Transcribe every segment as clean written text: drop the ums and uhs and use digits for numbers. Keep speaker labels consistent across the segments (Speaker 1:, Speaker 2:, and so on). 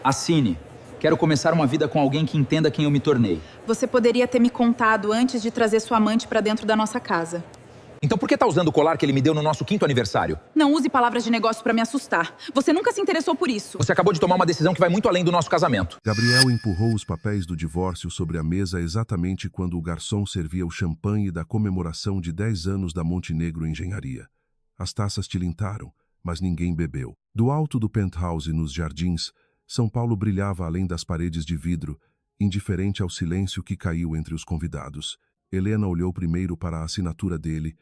Speaker 1: Assine. Quero começar uma vida com alguém que entenda quem eu me tornei.
Speaker 2: Você poderia ter me contado antes de trazer sua amante pra dentro da nossa casa.
Speaker 1: Então por que tá usando o colar que ele me deu no nosso 5º aniversário?
Speaker 2: Não use palavras de negócio pra me assustar. Você nunca se interessou por isso.
Speaker 1: Você acabou de tomar uma decisão que vai muito além do nosso casamento.
Speaker 3: Gabriel empurrou os papéis do divórcio sobre a mesa exatamente quando o garçom servia o champanhe da comemoração de 10 anos da Montenegro Engenharia. As taças tilintaram, mas ninguém bebeu. Do alto do penthouse nos jardins, São Paulo brilhava além das paredes de vidro, indiferente ao silêncio que caiu entre os convidados. Helena olhou primeiro para a assinatura dele,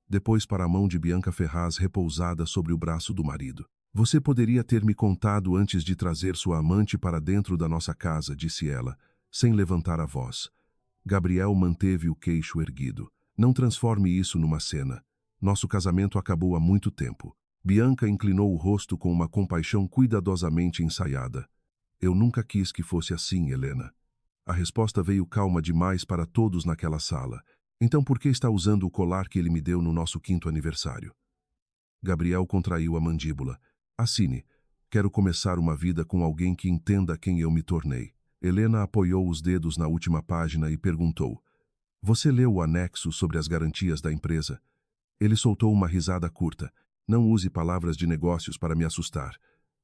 Speaker 3: depois para a mão de Bianca Ferraz repousada sobre o braço do marido. Você poderia ter me contado antes de trazer sua amante para dentro da nossa casa, disse ela, sem levantar a voz. Gabriel manteve o queixo erguido. Não transforme isso numa cena. Nosso casamento acabou há muito tempo. Bianca inclinou o rosto com uma compaixão cuidadosamente ensaiada. Eu nunca quis que fosse assim, Helena. A resposta veio calma demais para todos naquela sala. Então por que está usando o colar que ele me deu no nosso 5º aniversário? Gabriel contraiu a mandíbula. Assine. Quero começar uma vida com alguém que entenda quem eu me tornei. Helena apoiou os dedos na última página e perguntou. Você leu o anexo sobre as garantias da empresa? Ele soltou uma risada curta. Não use palavras de negócios para me assustar.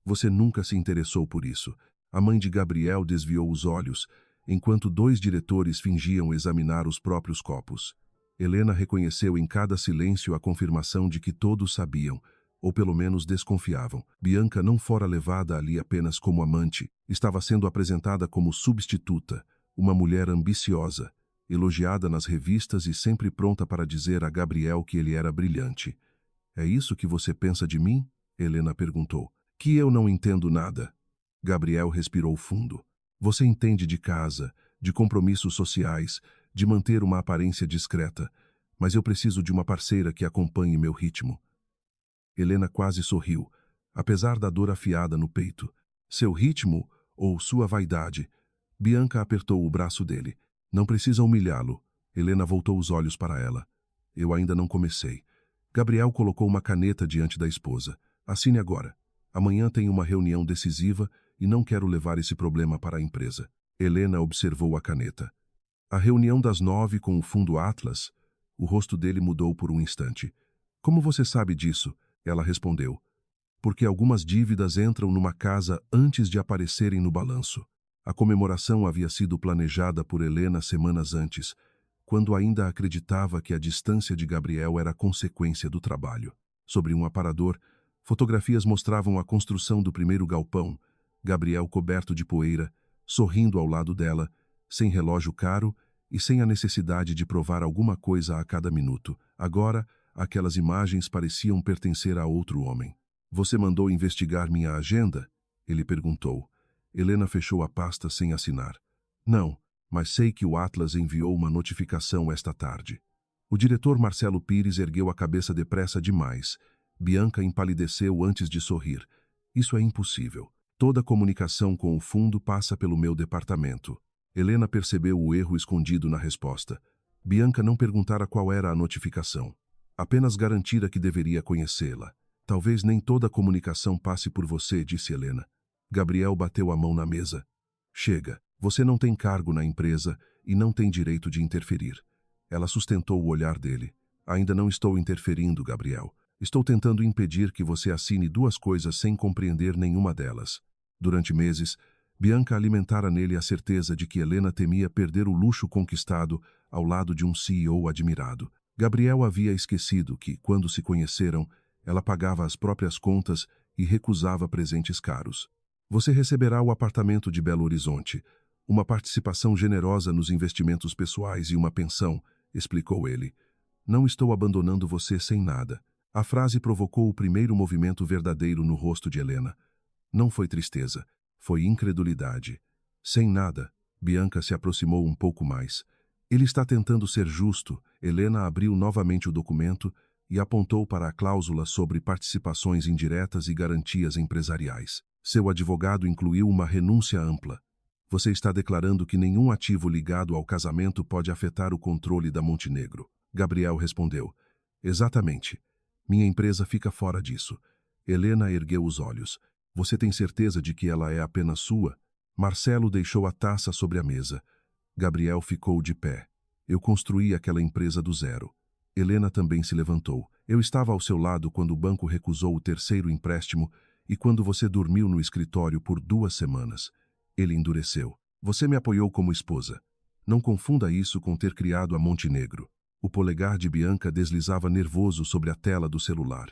Speaker 3: Você nunca se interessou por isso. A mãe de Gabriel desviou os olhos, enquanto 2 diretores fingiam examinar os próprios copos. Helena reconheceu em cada silêncio a confirmação de que todos sabiam, ou pelo menos desconfiavam. Bianca não fora levada ali apenas como amante, estava sendo apresentada como substituta, uma mulher ambiciosa, elogiada nas revistas e sempre pronta para dizer a Gabriel que ele era brilhante. É isso que você pensa de mim? Helena perguntou. Que eu não entendo nada. Gabriel respirou fundo. Você entende de casa, de compromissos sociais, de manter uma aparência discreta, mas eu preciso de uma parceira que acompanhe meu ritmo. Helena quase sorriu, apesar da dor afiada no peito. Seu ritmo ou sua vaidade? Bianca apertou o braço dele. Não precisa humilhá-lo. Helena voltou os olhos para ela. Eu ainda não comecei. Gabriel colocou uma caneta diante da esposa. Assine agora. Amanhã tem uma reunião decisiva e não quero levar esse problema para a empresa. Helena observou a caneta. A reunião das 9 com o fundo Atlas? O rosto dele mudou por um instante. Como você sabe disso? Ela respondeu. Porque algumas dívidas entram numa casa antes de aparecerem no balanço. A comemoração havia sido planejada por Helena semanas antes, quando ainda acreditava que a distância de Gabriel era consequência do trabalho. Sobre um aparador, fotografias mostravam a construção do primeiro galpão, Gabriel coberto de poeira, sorrindo ao lado dela, sem relógio caro e sem a necessidade de provar alguma coisa a cada minuto. Agora, aquelas imagens pareciam pertencer a outro homem. Você mandou investigar minha agenda? Ele perguntou. Helena fechou a pasta sem assinar. Não, mas sei que o Atlas enviou uma notificação esta tarde. O diretor Marcelo Pires ergueu a cabeça depressa demais. Bianca empalideceu antes de sorrir. Isso é impossível. Toda comunicação com o fundo passa pelo meu departamento. Helena percebeu o erro escondido na resposta. Bianca não perguntara qual era a notificação. Apenas garantira que deveria conhecê-la. Talvez nem toda a comunicação passe por você, disse Helena. Gabriel bateu a mão na mesa. Chega, você não tem cargo na empresa e não tem direito de interferir. Ela sustentou o olhar dele. Ainda não estou interferindo, Gabriel. Estou tentando impedir que você assine 2 coisas sem compreender nenhuma delas. Durante meses, Bianca alimentara nele a certeza de que Helena temia perder o luxo conquistado ao lado de um CEO admirado. Gabriel havia esquecido que, quando se conheceram, ela pagava as próprias contas e recusava presentes caros. Você receberá o apartamento de Belo Horizonte, uma participação generosa nos investimentos pessoais e uma pensão, explicou ele. Não estou abandonando você sem nada. A frase provocou o primeiro movimento verdadeiro no rosto de Helena. Não foi tristeza, foi incredulidade. Sem nada, Bianca se aproximou um pouco mais. Ele está tentando ser justo. Helena abriu novamente o documento e apontou para a cláusula sobre participações indiretas e garantias empresariais. Seu advogado incluiu uma renúncia ampla. Você está declarando que nenhum ativo ligado ao casamento pode afetar o controle da Montenegro. Gabriel respondeu. Exatamente. Minha empresa fica fora disso. Helena ergueu os olhos. Você tem certeza de que ela é apenas sua? Marcelo deixou a taça sobre a mesa. Gabriel ficou de pé. Eu construí aquela empresa do zero. Helena também se levantou. Eu estava ao seu lado quando o banco recusou o terceiro empréstimo e quando você dormiu no escritório por 2 semanas. Ele endureceu. Você me apoiou como esposa. Não confunda isso com ter criado a Montenegro. O polegar de Bianca deslizava nervoso sobre a tela do celular.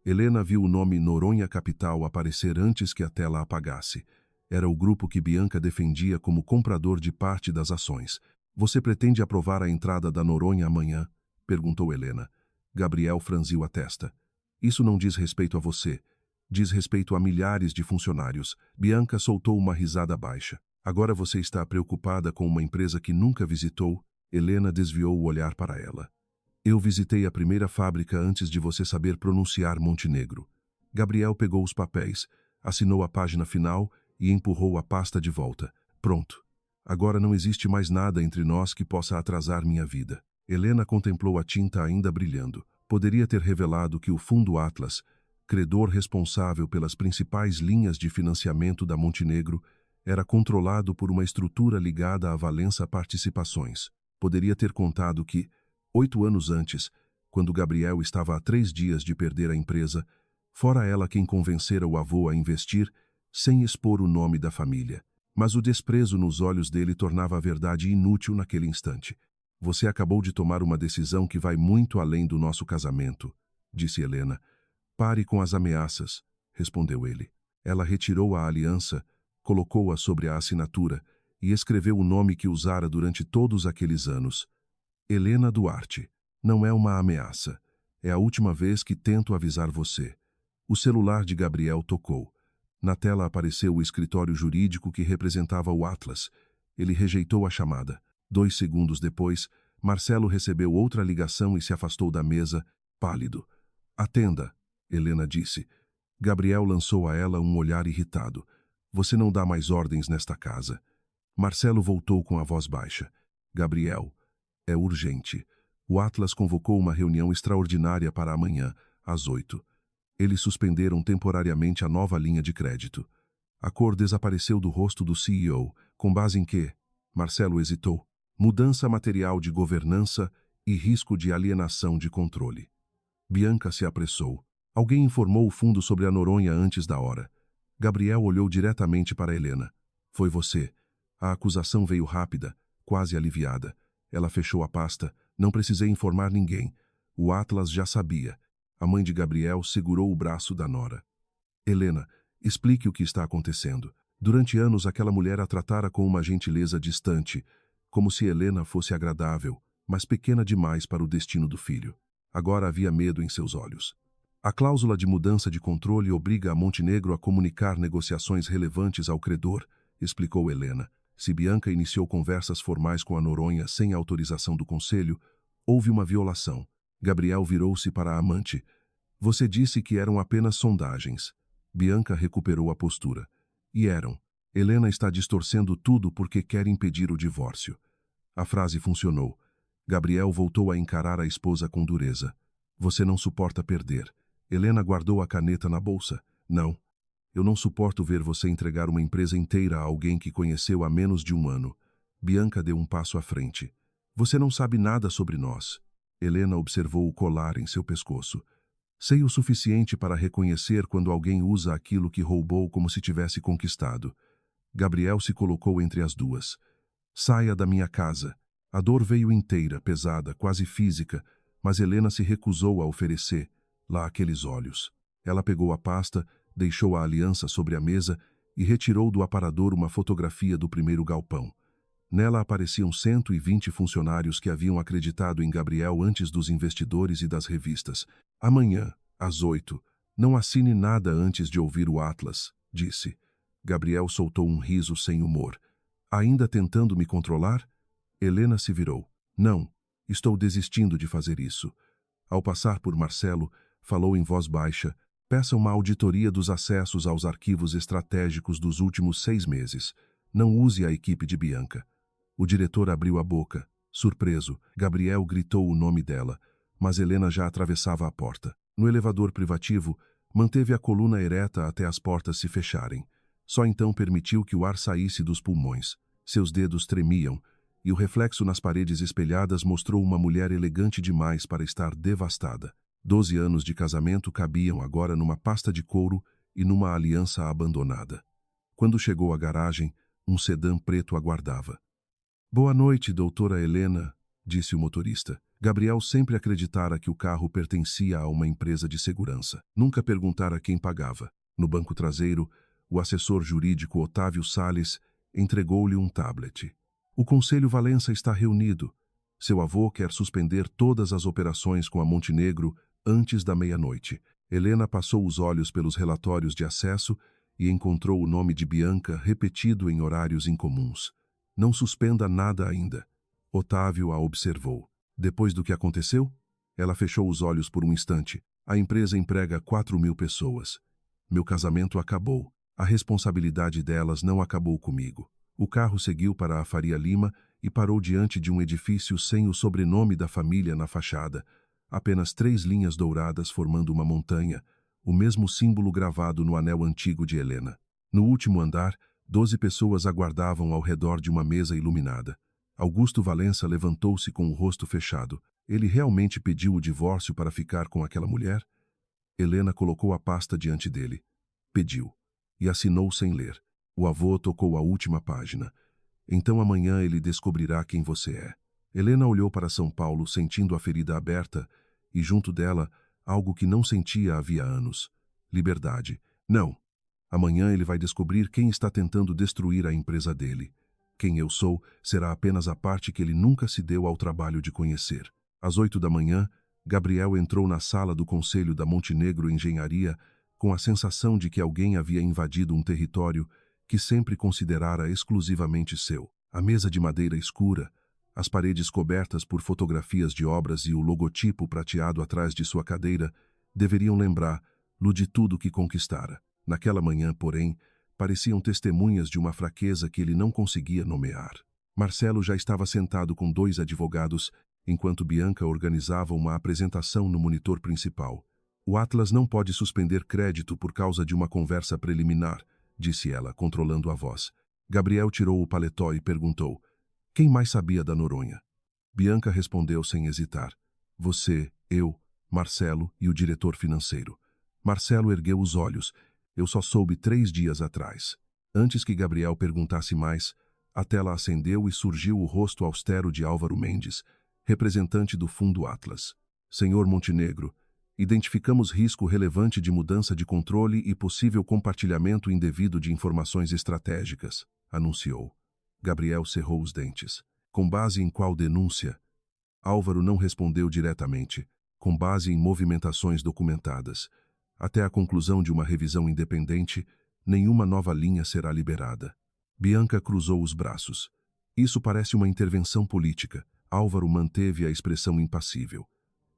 Speaker 3: Helena viu o nome Noronha Capital aparecer antes que a tela apagasse. Era o grupo que Bianca defendia como comprador de parte das ações. Você pretende aprovar a entrada da Noronha amanhã? Perguntou Helena. Gabriel franziu a testa. Isso não diz respeito a você. Diz respeito a milhares de funcionários. Bianca soltou uma risada baixa. Agora você está preocupada com uma empresa que nunca visitou? Helena desviou o olhar para ela. Eu visitei a primeira fábrica antes de você saber pronunciar Montenegro. Gabriel pegou os papéis, assinou a página final e empurrou a pasta de volta. Pronto. Agora não existe mais nada entre nós que possa atrasar minha vida. Helena contemplou a tinta ainda brilhando. Poderia ter revelado que o Fundo Atlas, credor responsável pelas principais linhas de financiamento da Montenegro, era controlado por uma estrutura ligada à Valença Participações. Poderia ter contado que, 8 anos antes, quando Gabriel estava a 3 dias de perder a empresa, fora ela quem convencera o avô a investir, sem expor o nome da família. Mas o desprezo nos olhos dele tornava a verdade inútil naquele instante. Você acabou de tomar uma decisão que vai muito além do nosso casamento, disse Helena. Pare com as ameaças, respondeu ele. Ela retirou a aliança, colocou-a sobre a assinatura e escreveu o nome que usara durante todos aqueles anos. Helena Duarte. Não é uma ameaça. É a última vez que tento avisar você. O celular de Gabriel tocou. Na tela apareceu o escritório jurídico que representava o Atlas. Ele rejeitou a chamada. 2 segundos depois, Marcelo recebeu outra ligação e se afastou da mesa, pálido. Atenda, Helena disse. Gabriel lançou a ela um olhar irritado. Você não dá mais ordens nesta casa. Marcelo voltou com a voz baixa. Gabriel, é urgente. O Atlas convocou uma reunião extraordinária para amanhã, às 8. Eles suspenderam temporariamente a nova linha de crédito. A cor desapareceu do rosto do CEO. Com base em quê? Marcelo hesitou. Mudança material de governança e risco de alienação de controle. Bianca se apressou. Alguém informou o fundo sobre a Noronha antes da hora. Gabriel olhou diretamente para Helena. Foi você. A acusação veio rápida, quase aliviada. Ela fechou a pasta. Não precisei informar ninguém. O Atlas já sabia. A mãe de Gabriel segurou o braço da nora. Helena, explique o que está acontecendo. Durante anos aquela mulher a tratara com uma gentileza distante, como se Helena fosse agradável, mas pequena demais para o destino do filho. Agora havia medo em seus olhos. A cláusula de mudança de controle obriga a Montenegro a comunicar negociações relevantes ao credor, explicou Helena. Se Bianca iniciou conversas formais com a Noronha sem autorização do conselho, houve uma violação. Gabriel virou-se para a amante. Você disse que eram apenas sondagens. Bianca recuperou a postura. E eram. Helena está distorcendo tudo porque quer impedir o divórcio. A frase funcionou. Gabriel voltou a encarar a esposa com dureza. Você não suporta perder. Helena guardou a caneta na bolsa. Não. Eu não suporto ver você entregar uma empresa inteira a alguém que conheceu há menos de 1 ano. Bianca deu um passo à frente. Você não sabe nada sobre nós. Helena observou o colar em seu pescoço. Sei o suficiente para reconhecer quando alguém usa aquilo que roubou como se tivesse conquistado. Gabriel se colocou entre as duas. Saia da minha casa. A dor veio inteira, pesada, quase física, mas Helena se recusou a oferecer, lá aqueles olhos. Ela pegou a pasta, deixou a aliança sobre a mesa e retirou do aparador uma fotografia do primeiro galpão. Nela apareciam 120 funcionários que haviam acreditado em Gabriel antes dos investidores e das revistas. Amanhã, às 8, não assine nada antes de ouvir o Atlas, disse. Gabriel soltou um riso sem humor. Ainda tentando me controlar? Helena se virou. Não, estou desistindo de fazer isso. Ao passar por Marcelo, falou em voz baixa. Peça uma auditoria dos acessos aos arquivos estratégicos dos últimos 6 meses. Não use a equipe de Bianca. O diretor abriu a boca. Surpreso, Gabriel gritou o nome dela, mas Helena já atravessava a porta. No elevador privativo, Manteve a coluna ereta até as portas se fecharem. Só então permitiu que o ar saísse dos pulmões. Seus dedos tremiam, e o reflexo nas paredes espelhadas mostrou uma mulher elegante demais para estar devastada. 12 anos de casamento cabiam agora numa pasta de couro e numa aliança abandonada. Quando chegou à garagem, um sedã preto aguardava. "Boa noite, doutora Helena", disse o motorista. Gabriel sempre acreditara que o carro pertencia a uma empresa de segurança. Nunca perguntara quem pagava. No banco traseiro, o assessor jurídico Otávio Salles entregou-lhe um tablet. "O Conselho Valença está reunido. Seu avô quer suspender todas as operações com a Montenegro antes da meia-noite." Helena passou os olhos pelos relatórios de acesso e encontrou o nome de Bianca repetido em horários incomuns. "Não suspenda nada ainda." Otávio a observou. "Depois do que aconteceu?" Ela fechou os olhos por um instante. "A empresa emprega 4.000 pessoas. Meu casamento acabou. A responsabilidade delas não acabou comigo." O carro seguiu para a Faria Lima e parou diante de um edifício sem o sobrenome da família na fachada. Apenas 3 linhas douradas formando uma montanha, o mesmo símbolo gravado no anel antigo de Helena. No último andar, 12 pessoas aguardavam ao redor de uma mesa iluminada. Augusto Valença levantou-se com o rosto fechado. Ele realmente pediu o divórcio para ficar com aquela mulher? Helena colocou a pasta diante dele. Pediu. E assinou sem ler. O avô tocou a última página. "Então amanhã ele descobrirá quem você é." Helena olhou para São Paulo, sentindo a ferida aberta, e junto dela, algo que não sentia havia anos. Liberdade. Não. Amanhã ele vai descobrir quem está tentando destruir a empresa dele. Quem eu sou será apenas a parte que ele nunca se deu ao trabalho de conhecer. Às 8 da manhã, Gabriel entrou na sala do Conselho da Montenegro Engenharia com a sensação de que alguém havia invadido um território que sempre considerara exclusivamente seu. A mesa de madeira escura, as paredes cobertas por fotografias de obras e o logotipo prateado atrás de sua cadeira deveriam lembrá-lo de tudo que conquistara. Naquela manhã, porém, pareciam testemunhas de uma fraqueza que ele não conseguia nomear. Marcelo já estava sentado com 2 advogados, enquanto Bianca organizava uma apresentação no monitor principal. "O Atlas não pode suspender crédito por causa de uma conversa preliminar", disse ela, controlando a voz. Gabriel tirou o paletó e perguntou: "Quem mais sabia da Noronha?" Bianca respondeu sem hesitar: "Você, eu, Marcelo e o diretor financeiro." Marcelo ergueu os olhos. "Eu só soube 3 dias atrás." Antes que Gabriel perguntasse mais, a tela acendeu e surgiu o rosto austero de Álvaro Mendes, representante do Fundo Atlas. "Senhor Montenegro, identificamos risco relevante de mudança de controle e possível compartilhamento indevido de informações estratégicas", anunciou. Gabriel cerrou os dentes. "Com base em qual denúncia?" Álvaro não respondeu diretamente. "Com base em movimentações documentadas. Até a conclusão de uma revisão independente, nenhuma nova linha será liberada." Bianca cruzou os braços. "Isso parece uma intervenção política." Álvaro manteve a expressão impassível.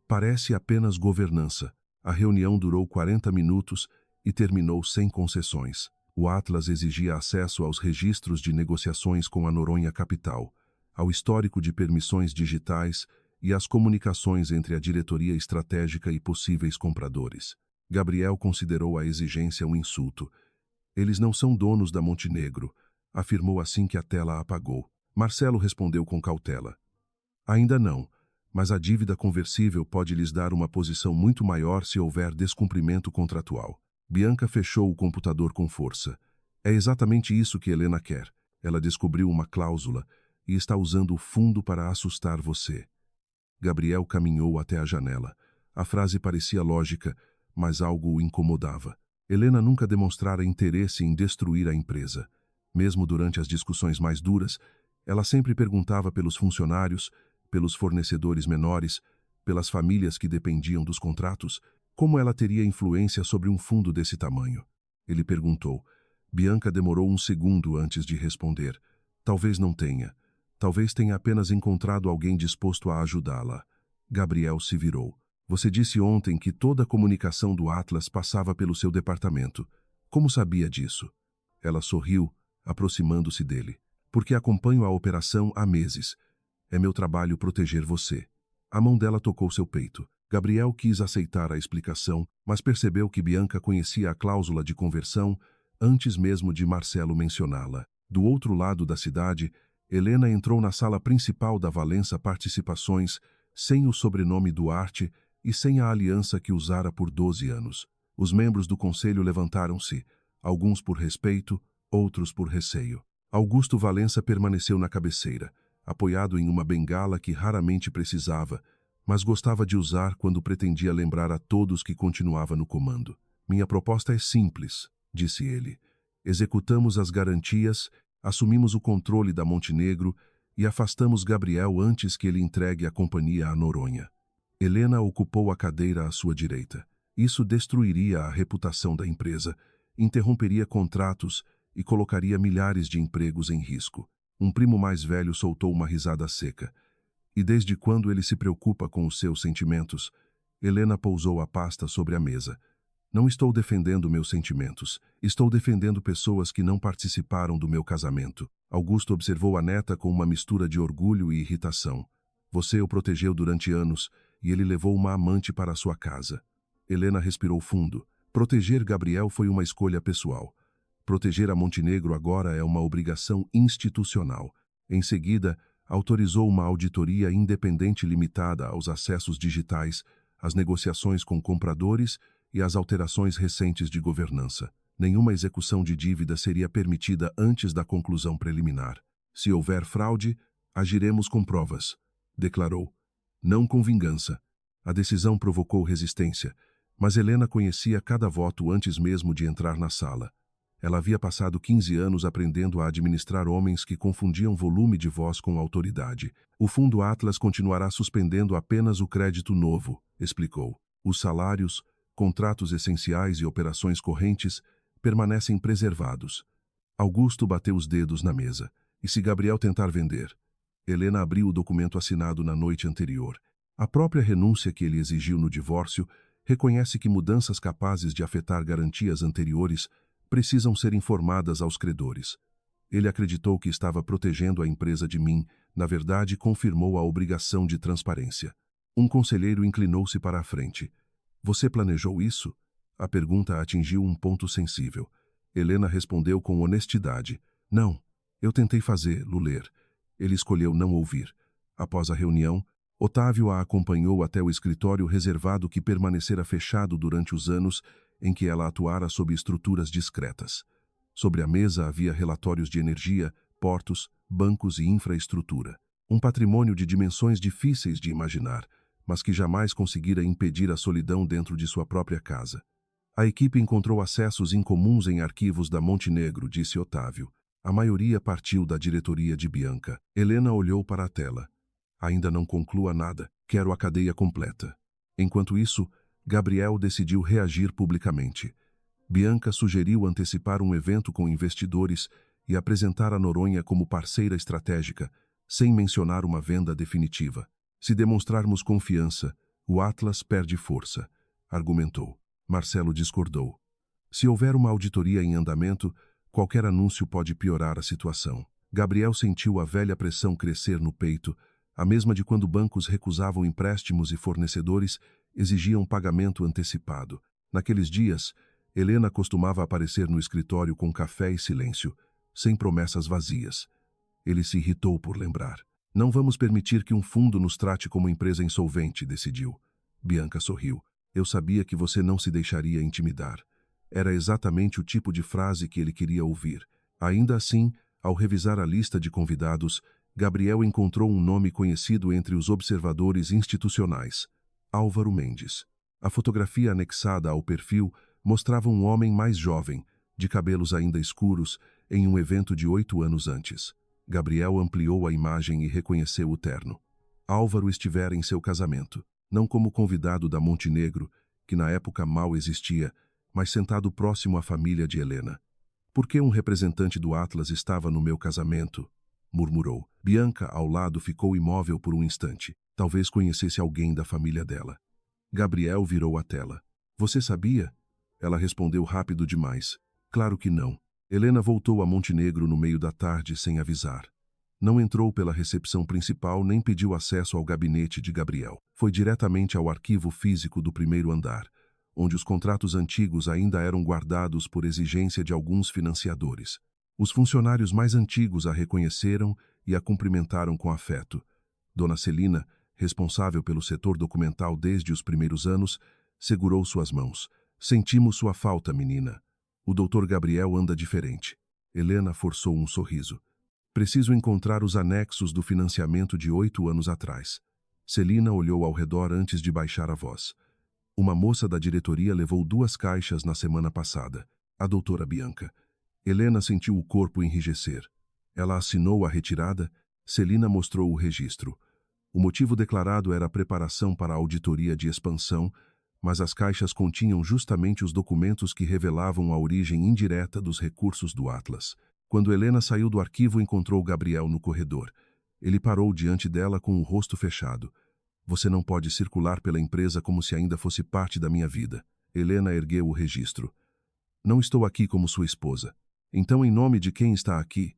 Speaker 3: "Parece apenas governança." A reunião durou 40 minutos e terminou sem concessões. O Atlas exigia acesso aos registros de negociações com a Noronha Capital, ao histórico de permissões digitais e às comunicações entre a diretoria estratégica e possíveis compradores. Gabriel considerou a exigência um insulto. "Eles não são donos da Montenegro", afirmou assim que a tela apagou. Marcelo respondeu com cautela: "Ainda não, mas a dívida conversível pode lhes dar uma posição muito maior se houver descumprimento contratual." Bianca fechou o computador com força. "É exatamente isso que Helena quer. Ela descobriu uma cláusula e está usando o fundo para assustar você." Gabriel caminhou até a janela. A frase parecia lógica, mas algo o incomodava. Helena nunca demonstrara interesse em destruir a empresa. Mesmo durante as discussões mais duras, ela sempre perguntava pelos funcionários, pelos fornecedores menores, pelas famílias que dependiam dos contratos, como ela teria influência sobre um fundo desse tamanho. Ele perguntou. Bianca demorou um segundo antes de responder. Talvez não tenha. Talvez tenha apenas encontrado alguém disposto a ajudá-la. Gabriel se virou. "Você disse ontem que toda a comunicação do Atlas passava pelo seu departamento. Como sabia disso?" Ela sorriu, aproximando-se dele. "Porque acompanho a operação há meses. É meu trabalho proteger você." A mão dela tocou seu peito. Gabriel quis aceitar a explicação, mas percebeu que Bianca conhecia a cláusula de conversão antes mesmo de Marcelo mencioná-la. Do outro lado da cidade, Helena entrou na sala principal da Valença Participações, sem o sobrenome Duarte e sem a aliança que usara por 12 anos. Os membros do conselho levantaram-se, alguns por respeito, outros por receio. Augusto Valença permaneceu na cabeceira, apoiado em uma bengala que raramente precisava, mas gostava de usar quando pretendia lembrar a todos que continuava no comando. Minha proposta é simples, disse ele. Executamos as garantias, assumimos o controle da Montenegro e afastamos Gabriel antes que ele entregue a companhia a Noronha. Helena ocupou a cadeira à sua direita. Isso destruiria a reputação da empresa, interromperia contratos e colocaria milhares de empregos em risco. Um primo mais velho soltou uma risada seca. E desde quando ele se preocupa com os seus sentimentos? Helena pousou a pasta sobre a mesa. Não estou defendendo meus sentimentos. Estou defendendo pessoas que não participaram do meu casamento. Augusto observou a neta com uma mistura de orgulho e irritação. Você o protegeu durante anos e ele levou uma amante para a sua casa. Helena respirou fundo. Proteger Gabriel foi uma escolha pessoal. Proteger a Montenegro agora é uma obrigação institucional. Em seguida, autorizou uma auditoria independente limitada aos acessos digitais, às negociações com compradores e às alterações recentes de governança. Nenhuma execução de dívida seria permitida antes da conclusão preliminar. Se houver fraude, agiremos com provas, declarou. Não com vingança. A decisão provocou resistência, mas Helena conhecia cada voto antes mesmo de entrar na sala. Ela havia passado 15 anos aprendendo a administrar homens que confundiam volume de voz com autoridade. O Fundo Atlas continuará suspendendo apenas o crédito novo, explicou. Os salários, contratos essenciais e operações correntes permanecem preservados. Augusto bateu os dedos na mesa. E se Gabriel tentar vender? Helena abriu o documento assinado na noite anterior. A própria renúncia que ele exigiu no divórcio reconhece que mudanças capazes de afetar garantias anteriores precisam ser informadas aos credores. Ele acreditou que estava protegendo a empresa de mim, na verdade confirmou a obrigação de transparência. Um conselheiro inclinou-se para a frente. Você planejou isso? A pergunta atingiu um ponto sensível. Helena respondeu com honestidade. Não, eu tentei fazê-lo ler. Ele escolheu não ouvir. Após a reunião, Otávio a acompanhou até o escritório reservado que permanecera fechado durante os anos em que ela atuara sob estruturas discretas. Sobre a mesa havia relatórios de energia, portos, bancos e infraestrutura. Um patrimônio de dimensões difíceis de imaginar, mas que jamais conseguira impedir a solidão dentro de sua própria casa. A equipe encontrou acessos incomuns em arquivos da Montenegro, disse Otávio. A maioria partiu da diretoria de Bianca. Helena olhou para a tela. Ainda não conclua nada. Quero a cadeia completa. Enquanto isso, Gabriel decidiu reagir publicamente. Bianca sugeriu antecipar um evento com investidores e apresentar a Noronha como parceira estratégica, sem mencionar uma venda definitiva. Se demonstrarmos confiança, o Atlas perde força, argumentou. Marcelo discordou. Se houver uma auditoria em andamento, qualquer anúncio pode piorar a situação. Gabriel sentiu a velha pressão crescer no peito, a mesma de quando bancos recusavam empréstimos e fornecedores exigiam pagamento antecipado. Naqueles dias, Helena costumava aparecer no escritório com café e silêncio, sem promessas vazias. Ele se irritou por lembrar. Não vamos permitir que um fundo nos trate como empresa insolvente, decidiu. Bianca sorriu. Eu sabia que você não se deixaria intimidar. Era exatamente o tipo de frase que ele queria ouvir. Ainda assim, ao revisar a lista de convidados, Gabriel encontrou um nome conhecido entre os observadores institucionais. Álvaro Mendes. A fotografia anexada ao perfil mostrava um homem mais jovem, de cabelos ainda escuros, em um evento de 8 anos antes. Gabriel ampliou a imagem e reconheceu o terno. Álvaro estivera em seu casamento, não como convidado da Montenegro, que na época mal existia, mas sentado próximo à família de Helena. Por que um representante do Atlas estava no meu casamento? Murmurou. Bianca, ao lado, ficou imóvel por um instante. Talvez conhecesse alguém da família dela. Gabriel virou a tela. Você sabia? Ela respondeu rápido demais. Claro que não. Helena voltou a Montenegro no meio da tarde sem avisar. Não entrou pela recepção principal nem pediu acesso ao gabinete de Gabriel. Foi diretamente ao arquivo físico do primeiro andar, onde os contratos antigos ainda eram guardados por exigência de alguns financiadores. Os funcionários mais antigos a reconheceram e a cumprimentaram com afeto. Dona Celina, responsável pelo setor documental desde os primeiros anos, segurou suas mãos. Sentimos sua falta, menina. O Dr. Gabriel anda diferente. Helena forçou um sorriso. Preciso encontrar os anexos do financiamento de 8 anos atrás. Celina olhou ao redor antes de baixar a voz. Uma moça da diretoria levou 2 caixas na semana passada. A doutora Bianca. Helena sentiu o corpo enrijecer. Ela assinou a retirada. Celina mostrou o registro. O motivo declarado era a preparação para a auditoria de expansão, mas as caixas continham justamente os documentos que revelavam a origem indireta dos recursos do Atlas. Quando Helena saiu do arquivo, encontrou Gabriel no corredor. Ele parou diante dela com o rosto fechado. Você não pode circular pela empresa como se ainda fosse parte da minha vida. Helena ergueu o registro. Não estou aqui como sua esposa. Então, em nome de quem está aqui?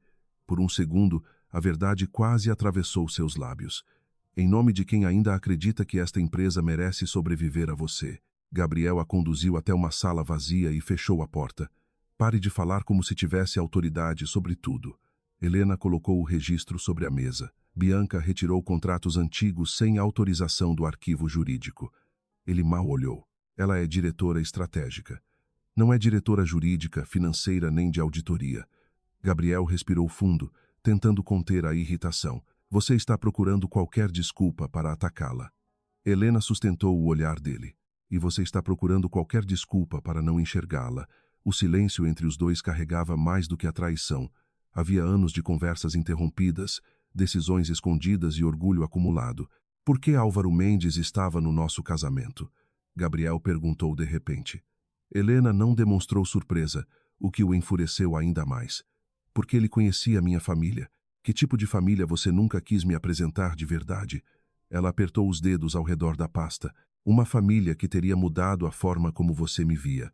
Speaker 3: Por um segundo, a verdade quase atravessou seus lábios. Em nome de quem ainda acredita que esta empresa merece sobreviver a você. Gabriel a conduziu até uma sala vazia e fechou a porta. Pare de falar como se tivesse autoridade sobre tudo. Helena colocou o registro sobre a mesa. Bianca retirou contratos antigos sem autorização do arquivo jurídico. Ele mal olhou. Ela é diretora estratégica. Não é diretora jurídica, financeira nem de auditoria. Gabriel respirou fundo, tentando conter a irritação. Você está procurando qualquer desculpa para atacá-la. Helena sustentou o olhar dele. E você está procurando qualquer desculpa para não enxergá-la. O silêncio entre os dois carregava mais do que a traição. Havia anos de conversas interrompidas, decisões escondidas e orgulho acumulado. Por que Álvaro Mendes estava no nosso casamento? Gabriel perguntou de repente. Helena não demonstrou surpresa, o que o enfureceu ainda mais. Porque ele conhecia minha família. Que tipo de família você nunca quis me apresentar de verdade? Ela apertou os dedos ao redor da pasta. Uma família que teria mudado a forma como você me via.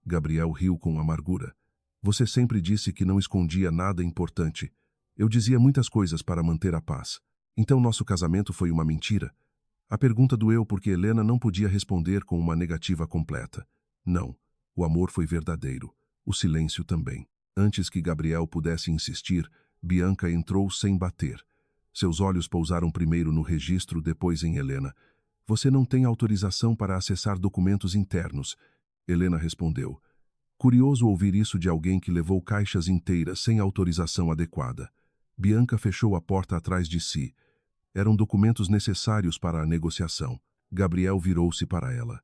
Speaker 3: Gabriel riu com amargura. Você sempre disse que não escondia nada importante. Eu dizia muitas coisas para manter a paz. Então nosso casamento foi uma mentira? A pergunta doeu porque Helena não podia responder com uma negativa completa. Não, o amor foi verdadeiro. O silêncio também. Antes que Gabriel pudesse insistir, Bianca entrou sem bater. Seus olhos pousaram primeiro no registro, depois em Helena. Você não tem autorização para acessar documentos internos. Helena respondeu. Curioso ouvir isso de alguém que levou caixas inteiras sem autorização adequada. Bianca fechou a porta atrás de si. Eram documentos necessários para a negociação. Gabriel virou-se para ela.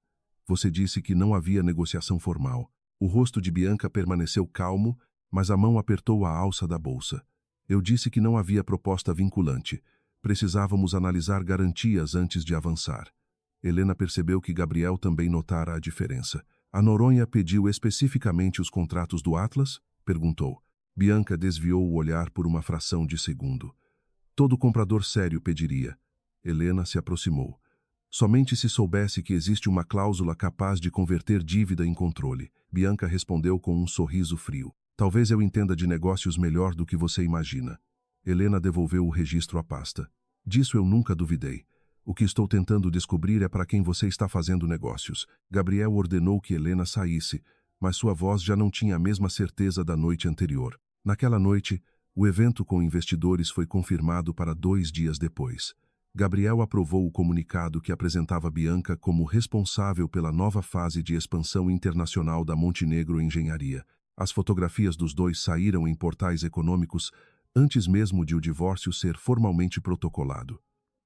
Speaker 3: Você disse que não havia negociação formal. O rosto de Bianca permaneceu calmo, mas a mão apertou a alça da bolsa. Eu disse que não havia proposta vinculante. Precisávamos analisar garantias antes de avançar. Helena percebeu que Gabriel também notara a diferença. A Noronha pediu especificamente os contratos do Atlas? Perguntou. Bianca desviou o olhar por uma fração de segundo. Todo comprador sério pediria. Helena se aproximou. Somente se soubesse que existe uma cláusula capaz de converter dívida em controle. Bianca respondeu com um sorriso frio. Talvez eu entenda de negócios melhor do que você imagina. Helena devolveu o registro à pasta. Disso eu nunca duvidei. O que estou tentando descobrir é para quem você está fazendo negócios. Gabriel ordenou que Helena saísse, mas sua voz já não tinha a mesma certeza da noite anterior. Naquela noite, o evento com investidores foi confirmado para 2 dias depois. Gabriel aprovou o comunicado que apresentava Bianca como responsável pela nova fase de expansão internacional da Montenegro Engenharia. As fotografias dos dois saíram em portais econômicos antes mesmo de o divórcio ser formalmente protocolado.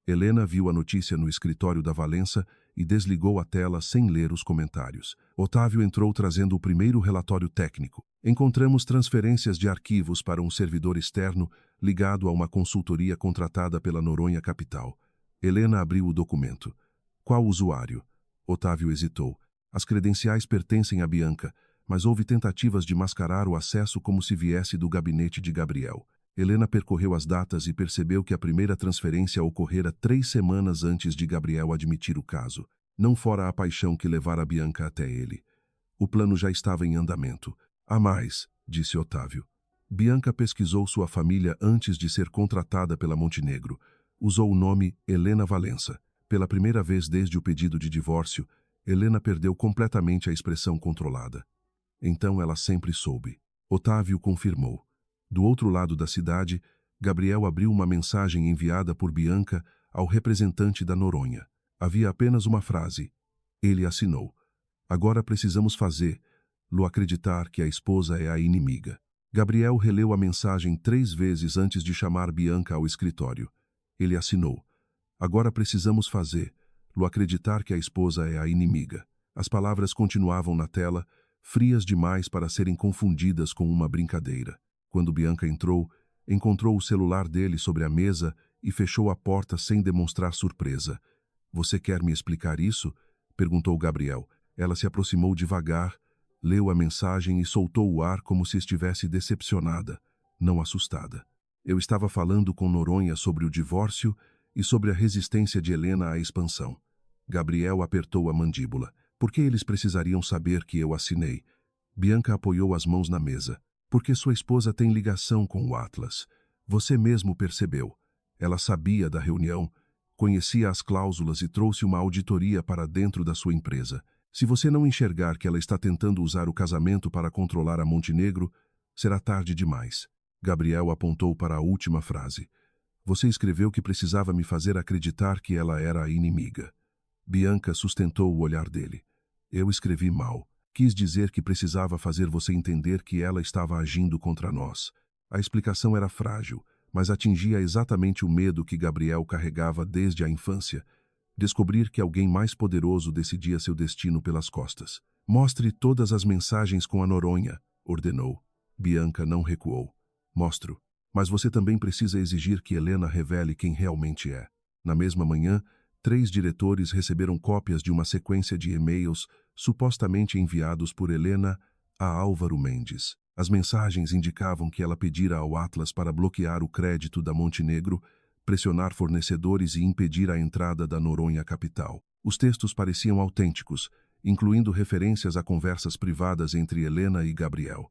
Speaker 3: Helena viu a notícia no escritório da Valença e desligou a tela sem ler os comentários. Otávio entrou trazendo o primeiro relatório técnico. Encontramos transferências de arquivos para um servidor externo ligado a uma consultoria contratada pela Noronha Capital. Helena abriu o documento. Qual usuário? Otávio hesitou. As credenciais pertencem a Bianca, mas houve tentativas de mascarar o acesso como se viesse do gabinete de Gabriel. Helena percorreu as datas e percebeu que a primeira transferência ocorrera 3 semanas antes de Gabriel admitir o caso. Não fora a paixão que levara Bianca até ele. O plano já estava em andamento. Há mais, disse Otávio. Bianca pesquisou sua família antes de ser contratada pela Montenegro. Usou o nome Helena Valença. Pela primeira vez desde o pedido de divórcio, Helena perdeu completamente a expressão controlada. Então ela sempre soube. Otávio confirmou. Do outro lado da cidade, Gabriel abriu uma mensagem enviada por Bianca ao representante da Noronha. Havia apenas uma frase. Ele assinou. Agora precisamos fazê-lo acreditar que a esposa é a inimiga. Gabriel releu a mensagem 3 vezes antes de chamar Bianca ao escritório. Ele assinou. Agora precisamos fazê-lo acreditar que a esposa é a inimiga. As palavras continuavam na tela, frias demais para serem confundidas com uma brincadeira. Quando Bianca entrou, encontrou o celular dele sobre a mesa e fechou a porta sem demonstrar surpresa. Você quer me explicar isso? Perguntou Gabriel. Ela se aproximou devagar, leu a mensagem e soltou o ar como se estivesse decepcionada, não assustada. Eu estava falando com Noronha sobre o divórcio e sobre a resistência de Helena à expansão. Gabriel apertou a mandíbula. Por que eles precisariam saber que eu assinei? Bianca apoiou as mãos na mesa. Porque sua esposa tem ligação com o Atlas. Você mesmo percebeu. Ela sabia da reunião, conhecia as cláusulas e trouxe uma auditoria para dentro da sua empresa. Se você não enxergar que ela está tentando usar o casamento para controlar a Montenegro, será tarde demais. Gabriel apontou para a última frase. Você escreveu que precisava me fazer acreditar que ela era a inimiga. Bianca sustentou o olhar dele. Eu escrevi mal. Quis dizer que precisava fazer você entender que ela estava agindo contra nós. A explicação era frágil, mas atingia exatamente o medo que Gabriel carregava desde a infância. Descobrir que alguém mais poderoso decidia seu destino pelas costas. Mostre todas as mensagens com a Noronha, ordenou. Bianca não recuou. Mostro. Mas você também precisa exigir que Helena revele quem realmente é. Na mesma manhã, 3 diretores receberam cópias de uma sequência de e-mails supostamente enviados por Helena a Álvaro Mendes. As mensagens indicavam que ela pedira ao Atlas para bloquear o crédito da Montenegro, pressionar fornecedores e impedir a entrada da Noronha capital. Os textos pareciam autênticos, incluindo referências a conversas privadas entre Helena e Gabriel.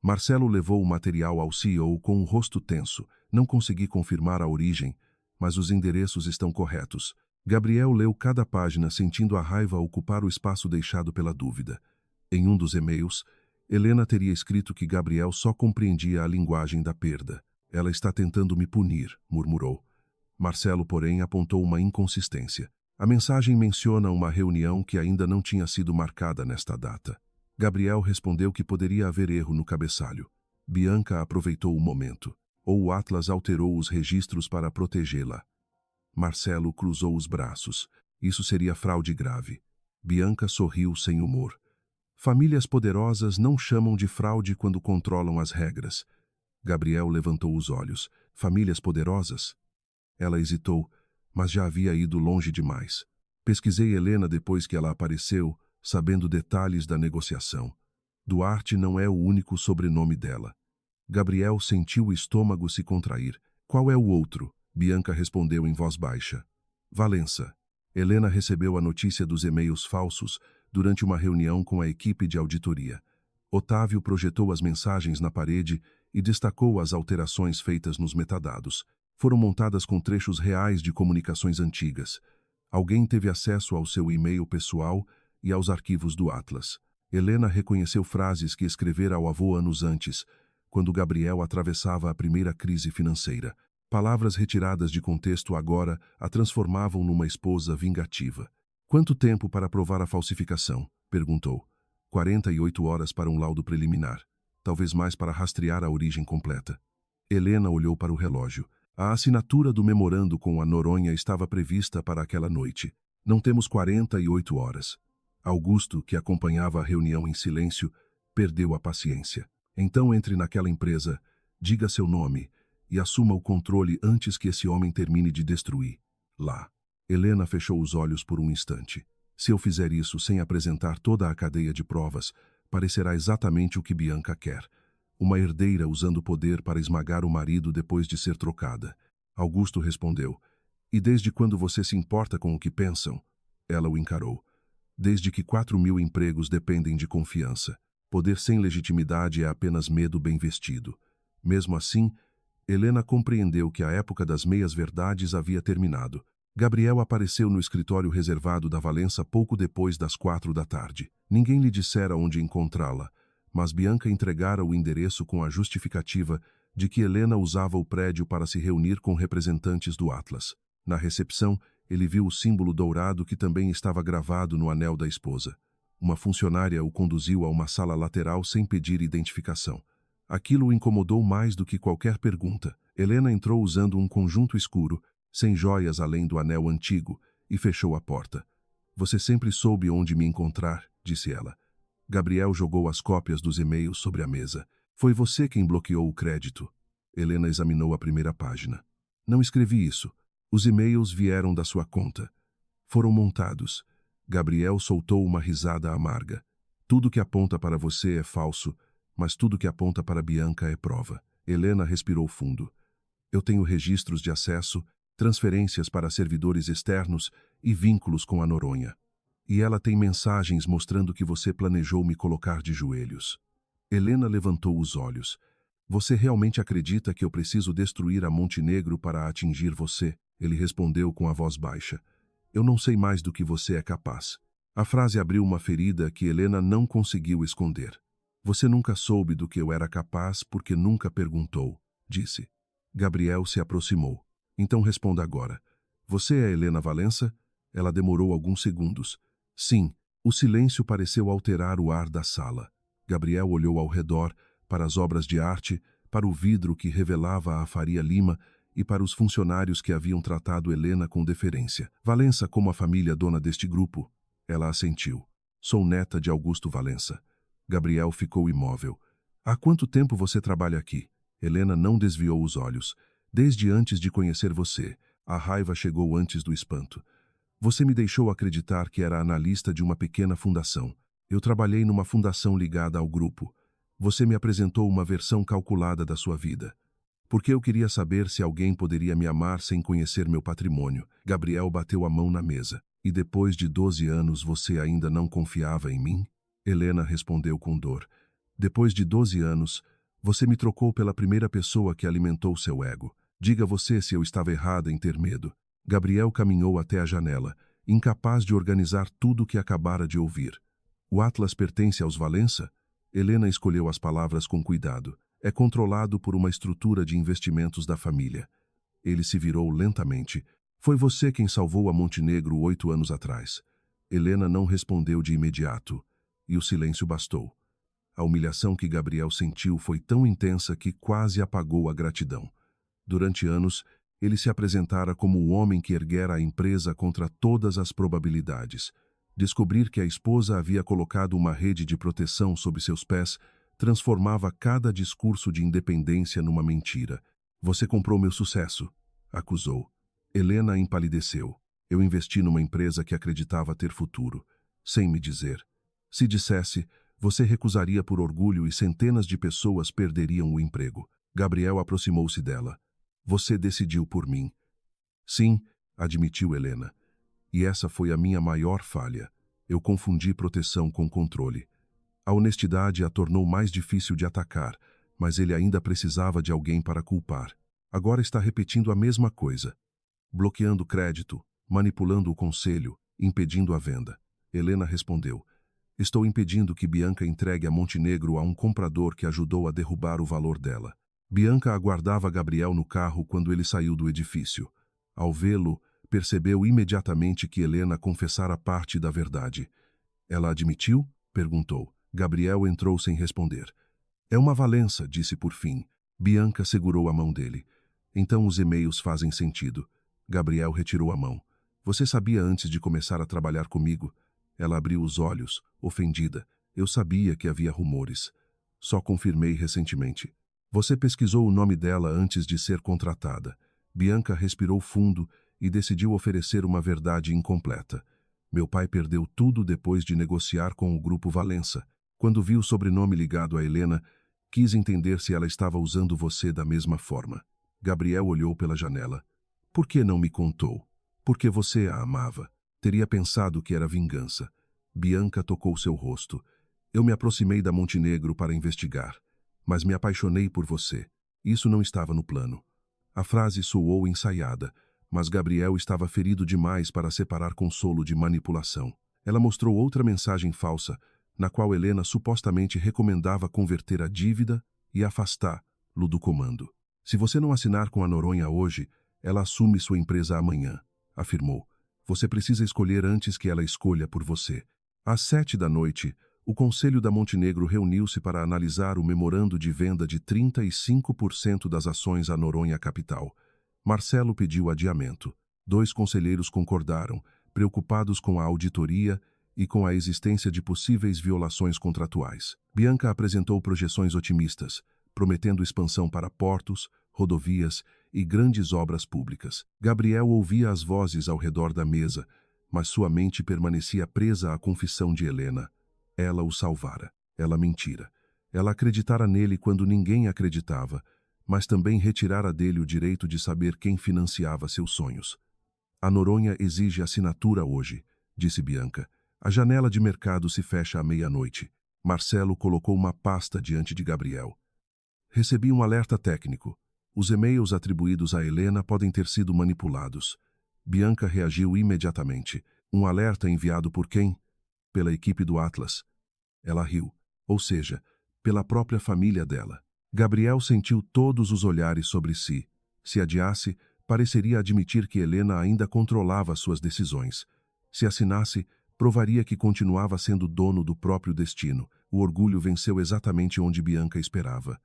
Speaker 3: Marcelo levou o material ao CEO com o rosto tenso. Não consegui confirmar a origem, mas os endereços estão corretos. Gabriel leu cada página sentindo a raiva ocupar o espaço deixado pela dúvida. Em um dos e-mails, Helena teria escrito que Gabriel só compreendia a linguagem da perda. Ela está tentando me punir, murmurou. Marcelo, porém, apontou uma inconsistência. A mensagem menciona uma reunião que ainda não tinha sido marcada nesta data. Gabriel respondeu que poderia haver erro no cabeçalho. Bianca aproveitou o momento. Ou o Atlas alterou os registros para protegê-la. Marcelo cruzou os braços. Isso seria fraude grave. Bianca sorriu sem humor. Famílias poderosas não chamam de fraude quando controlam as regras. Gabriel levantou os olhos. Famílias poderosas? Ela hesitou, mas já havia ido longe demais. Pesquisei Helena depois que ela apareceu, sabendo detalhes da negociação. Duarte não é o único sobrenome dela. Gabriel sentiu o estômago se contrair. Qual é o outro? Bianca respondeu em voz baixa. Valença. Helena recebeu a notícia dos e-mails falsos durante uma reunião com a equipe de auditoria. Otávio projetou as mensagens na parede e destacou as alterações feitas nos metadados. Foram montadas com trechos reais de comunicações antigas. Alguém teve acesso ao seu e-mail pessoal e aos arquivos do Atlas. Helena reconheceu frases que escrevera ao avô anos antes, quando Gabriel atravessava a primeira crise financeira. Palavras retiradas de contexto agora a transformavam numa esposa vingativa. Quanto tempo para provar a falsificação? Perguntou. 48 horas para um laudo preliminar. Talvez mais para rastrear a origem completa. Helena olhou para o relógio. A assinatura do memorando com a Noronha estava prevista para aquela noite. Não temos 48 horas. Augusto, que acompanhava a reunião em silêncio, perdeu a paciência. Então entre naquela empresa, diga seu nome e assuma o controle antes que esse homem termine de destruir. Lá. Helena fechou os olhos por um instante. Se eu fizer isso sem apresentar toda a cadeia de provas, parecerá exatamente o que Bianca quer. Uma herdeira usando poder para esmagar o marido depois de ser trocada. Augusto respondeu. E desde quando você se importa com o que pensam? Ela o encarou. Desde que 4.000 empregos dependem de confiança. Poder sem legitimidade é apenas medo bem vestido. Mesmo assim, Helena compreendeu que a época das meias-verdades havia terminado. Gabriel apareceu no escritório reservado da Valença pouco depois das 4 da tarde. Ninguém lhe dissera onde encontrá-la, mas Bianca entregara o endereço com a justificativa de que Helena usava o prédio para se reunir com representantes do Atlas. Na recepção, ele viu o símbolo dourado que também estava gravado no anel da esposa. Uma funcionária o conduziu a uma sala lateral sem pedir identificação. Aquilo o incomodou mais do que qualquer pergunta. Helena entrou usando um conjunto escuro, sem joias além do anel antigo, e fechou a porta. Você sempre soube onde me encontrar, disse ela. Gabriel jogou as cópias dos e-mails sobre a mesa. Foi você quem bloqueou o crédito. Helena examinou a primeira página. Não escrevi isso. Os e-mails vieram da sua conta. Foram montados. Gabriel soltou uma risada amarga. Tudo que aponta para você é falso, mas tudo que aponta para Bianca é prova. Helena respirou fundo. Eu tenho registros de acesso, transferências para servidores externos e vínculos com a Noronha. E ela tem mensagens mostrando que você planejou me colocar de joelhos. Helena levantou os olhos. Você realmente acredita que eu preciso destruir a Montenegro para atingir você? Ele respondeu com a voz baixa. Eu não sei mais do que você é capaz. A frase abriu uma ferida que Helena não conseguiu esconder. Você nunca soube do que eu era capaz porque nunca perguntou, disse. Gabriel se aproximou. Então responda agora. Você é Helena Valença? Ela demorou alguns segundos. Sim. O silêncio pareceu alterar o ar da sala. Gabriel olhou ao redor, para as obras de arte, para o vidro que revelava a Faria Lima e para os funcionários que haviam tratado Helena com deferência. Valença como a família dona deste grupo. Ela assentiu. Sou neta de Augusto Valença. Gabriel ficou imóvel. Há quanto tempo você trabalha aqui? Helena não desviou os olhos. Desde antes de conhecer você. A raiva chegou antes do espanto. Você me deixou acreditar que era analista de uma pequena fundação. Eu trabalhei numa fundação ligada ao grupo. Você me apresentou uma versão calculada da sua vida. Porque eu queria saber se alguém poderia me amar sem conhecer meu patrimônio. Gabriel bateu a mão na mesa. E depois de 12 anos você ainda não confiava em mim? Helena respondeu com dor. Depois de 12 anos, você me trocou pela primeira pessoa que alimentou seu ego. Diga você se eu estava errada em ter medo. Gabriel caminhou até a janela, incapaz de organizar tudo o que acabara de ouvir. O Atlas pertence aos Valença? Helena escolheu as palavras com cuidado. É controlado por uma estrutura de investimentos da família. Ele se virou lentamente. Foi você quem salvou a Montenegro 8 anos atrás. Helena não respondeu de imediato, e o silêncio bastou. A humilhação que Gabriel sentiu foi tão intensa que quase apagou a gratidão. Durante anos, ele se apresentara como o homem que erguera a empresa contra todas as probabilidades. Descobrir que a esposa havia colocado uma rede de proteção sob seus pés transformava cada discurso de independência numa mentira. Você comprou meu sucesso, acusou. Helena empalideceu. Eu investi numa empresa que acreditava ter futuro, sem me dizer. Se dissesse, você recusaria por orgulho e centenas de pessoas perderiam o emprego. Gabriel aproximou-se dela. Você decidiu por mim. Sim, admitiu Helena. E essa foi a minha maior falha. Eu confundi proteção com controle. A honestidade a tornou mais difícil de atacar, mas ele ainda precisava de alguém para culpar. Agora está repetindo a mesma coisa. Bloqueando o crédito, manipulando o conselho, impedindo a venda. Helena respondeu. Estou impedindo que Bianca entregue a Montenegro a um comprador que ajudou a derrubar o valor dela. Bianca aguardava Gabriel no carro quando ele saiu do edifício. Ao vê-lo, percebeu imediatamente que Helena confessara parte da verdade. Ela admitiu? Perguntou. Gabriel entrou sem responder. É uma Valença, disse por fim. Bianca segurou a mão dele. Então os e-mails fazem sentido. Gabriel retirou a mão. Você sabia antes de começar a trabalhar comigo? Ela abriu os olhos, ofendida. Eu sabia que havia rumores. Só confirmei recentemente. Você pesquisou o nome dela antes de ser contratada. Bianca respirou fundo e decidiu oferecer uma verdade incompleta. Meu pai perdeu tudo depois de negociar com o grupo Valença. Quando viu o sobrenome ligado a Helena, quis entender se ela estava usando você da mesma forma. Gabriel olhou pela janela. Por que não me contou? Porque você a amava. Teria pensado que era vingança. Bianca tocou seu rosto. Eu me aproximei da Montenegro para investigar, mas me apaixonei por você. Isso não estava no plano. A frase soou ensaiada, mas Gabriel estava ferido demais para separar consolo de manipulação. Ela mostrou outra mensagem falsa, na qual Helena supostamente recomendava converter a dívida e afastá-lo do comando. Se você não assinar com a Noronha hoje, ela assume sua empresa amanhã, afirmou. Você precisa escolher antes que ela escolha por você. Às 7 da noite, o Conselho da Montenegro reuniu-se para analisar o memorando de venda de 35% das ações à Noronha Capital. Marcelo pediu adiamento. 2 conselheiros concordaram, preocupados com a auditoria e com a existência de possíveis violações contratuais. Bianca apresentou projeções otimistas, prometendo expansão para portos, rodovias e grandes obras públicas. Gabriel ouvia as vozes ao redor da mesa, mas sua mente permanecia presa à confissão de Helena. Ela o salvara. Ela mentira. Ela acreditara nele quando ninguém acreditava, mas também retirara dele o direito de saber quem financiava seus sonhos. A Noronha exige assinatura hoje, disse Bianca. A janela de mercado se fecha à meia-noite. Marcelo colocou uma pasta diante de Gabriel. Recebi um alerta técnico. Os e-mails atribuídos a Helena podem ter sido manipulados. Bianca reagiu imediatamente. Um alerta enviado por quem? Pela equipe do Atlas. Ela riu. Ou seja, pela própria família dela. Gabriel sentiu todos os olhares sobre si. Se adiasse, pareceria admitir que Helena ainda controlava suas decisões. Se assinasse, provaria que continuava sendo dono do próprio destino. O orgulho venceu exatamente onde Bianca esperava.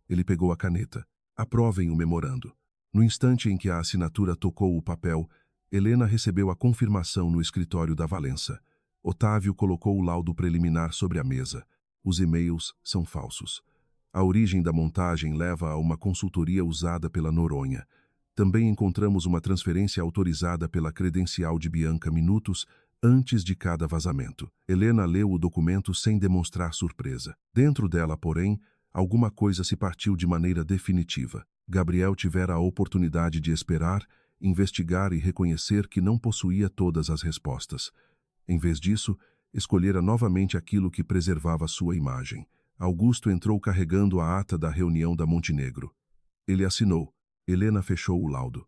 Speaker 3: Ele pegou a caneta. Aprovem o memorando. No instante em que a assinatura tocou o papel, Helena recebeu a confirmação no escritório da Valença. Otávio colocou o laudo preliminar sobre a mesa. Os e-mails são falsos. A origem da montagem leva a uma consultoria usada pela Noronha. Também encontramos uma transferência autorizada pela credencial de Bianca minutos antes de cada vazamento. Helena leu o documento sem demonstrar surpresa. Dentro dela, porém, alguma coisa se partiu de maneira definitiva. Gabriel tivera a oportunidade de esperar, investigar e reconhecer que não possuía todas as respostas. Em vez disso, escolhera novamente aquilo que preservava sua imagem. Augusto entrou carregando a ata da reunião da Montenegro. Ele assinou. Helena fechou o laudo.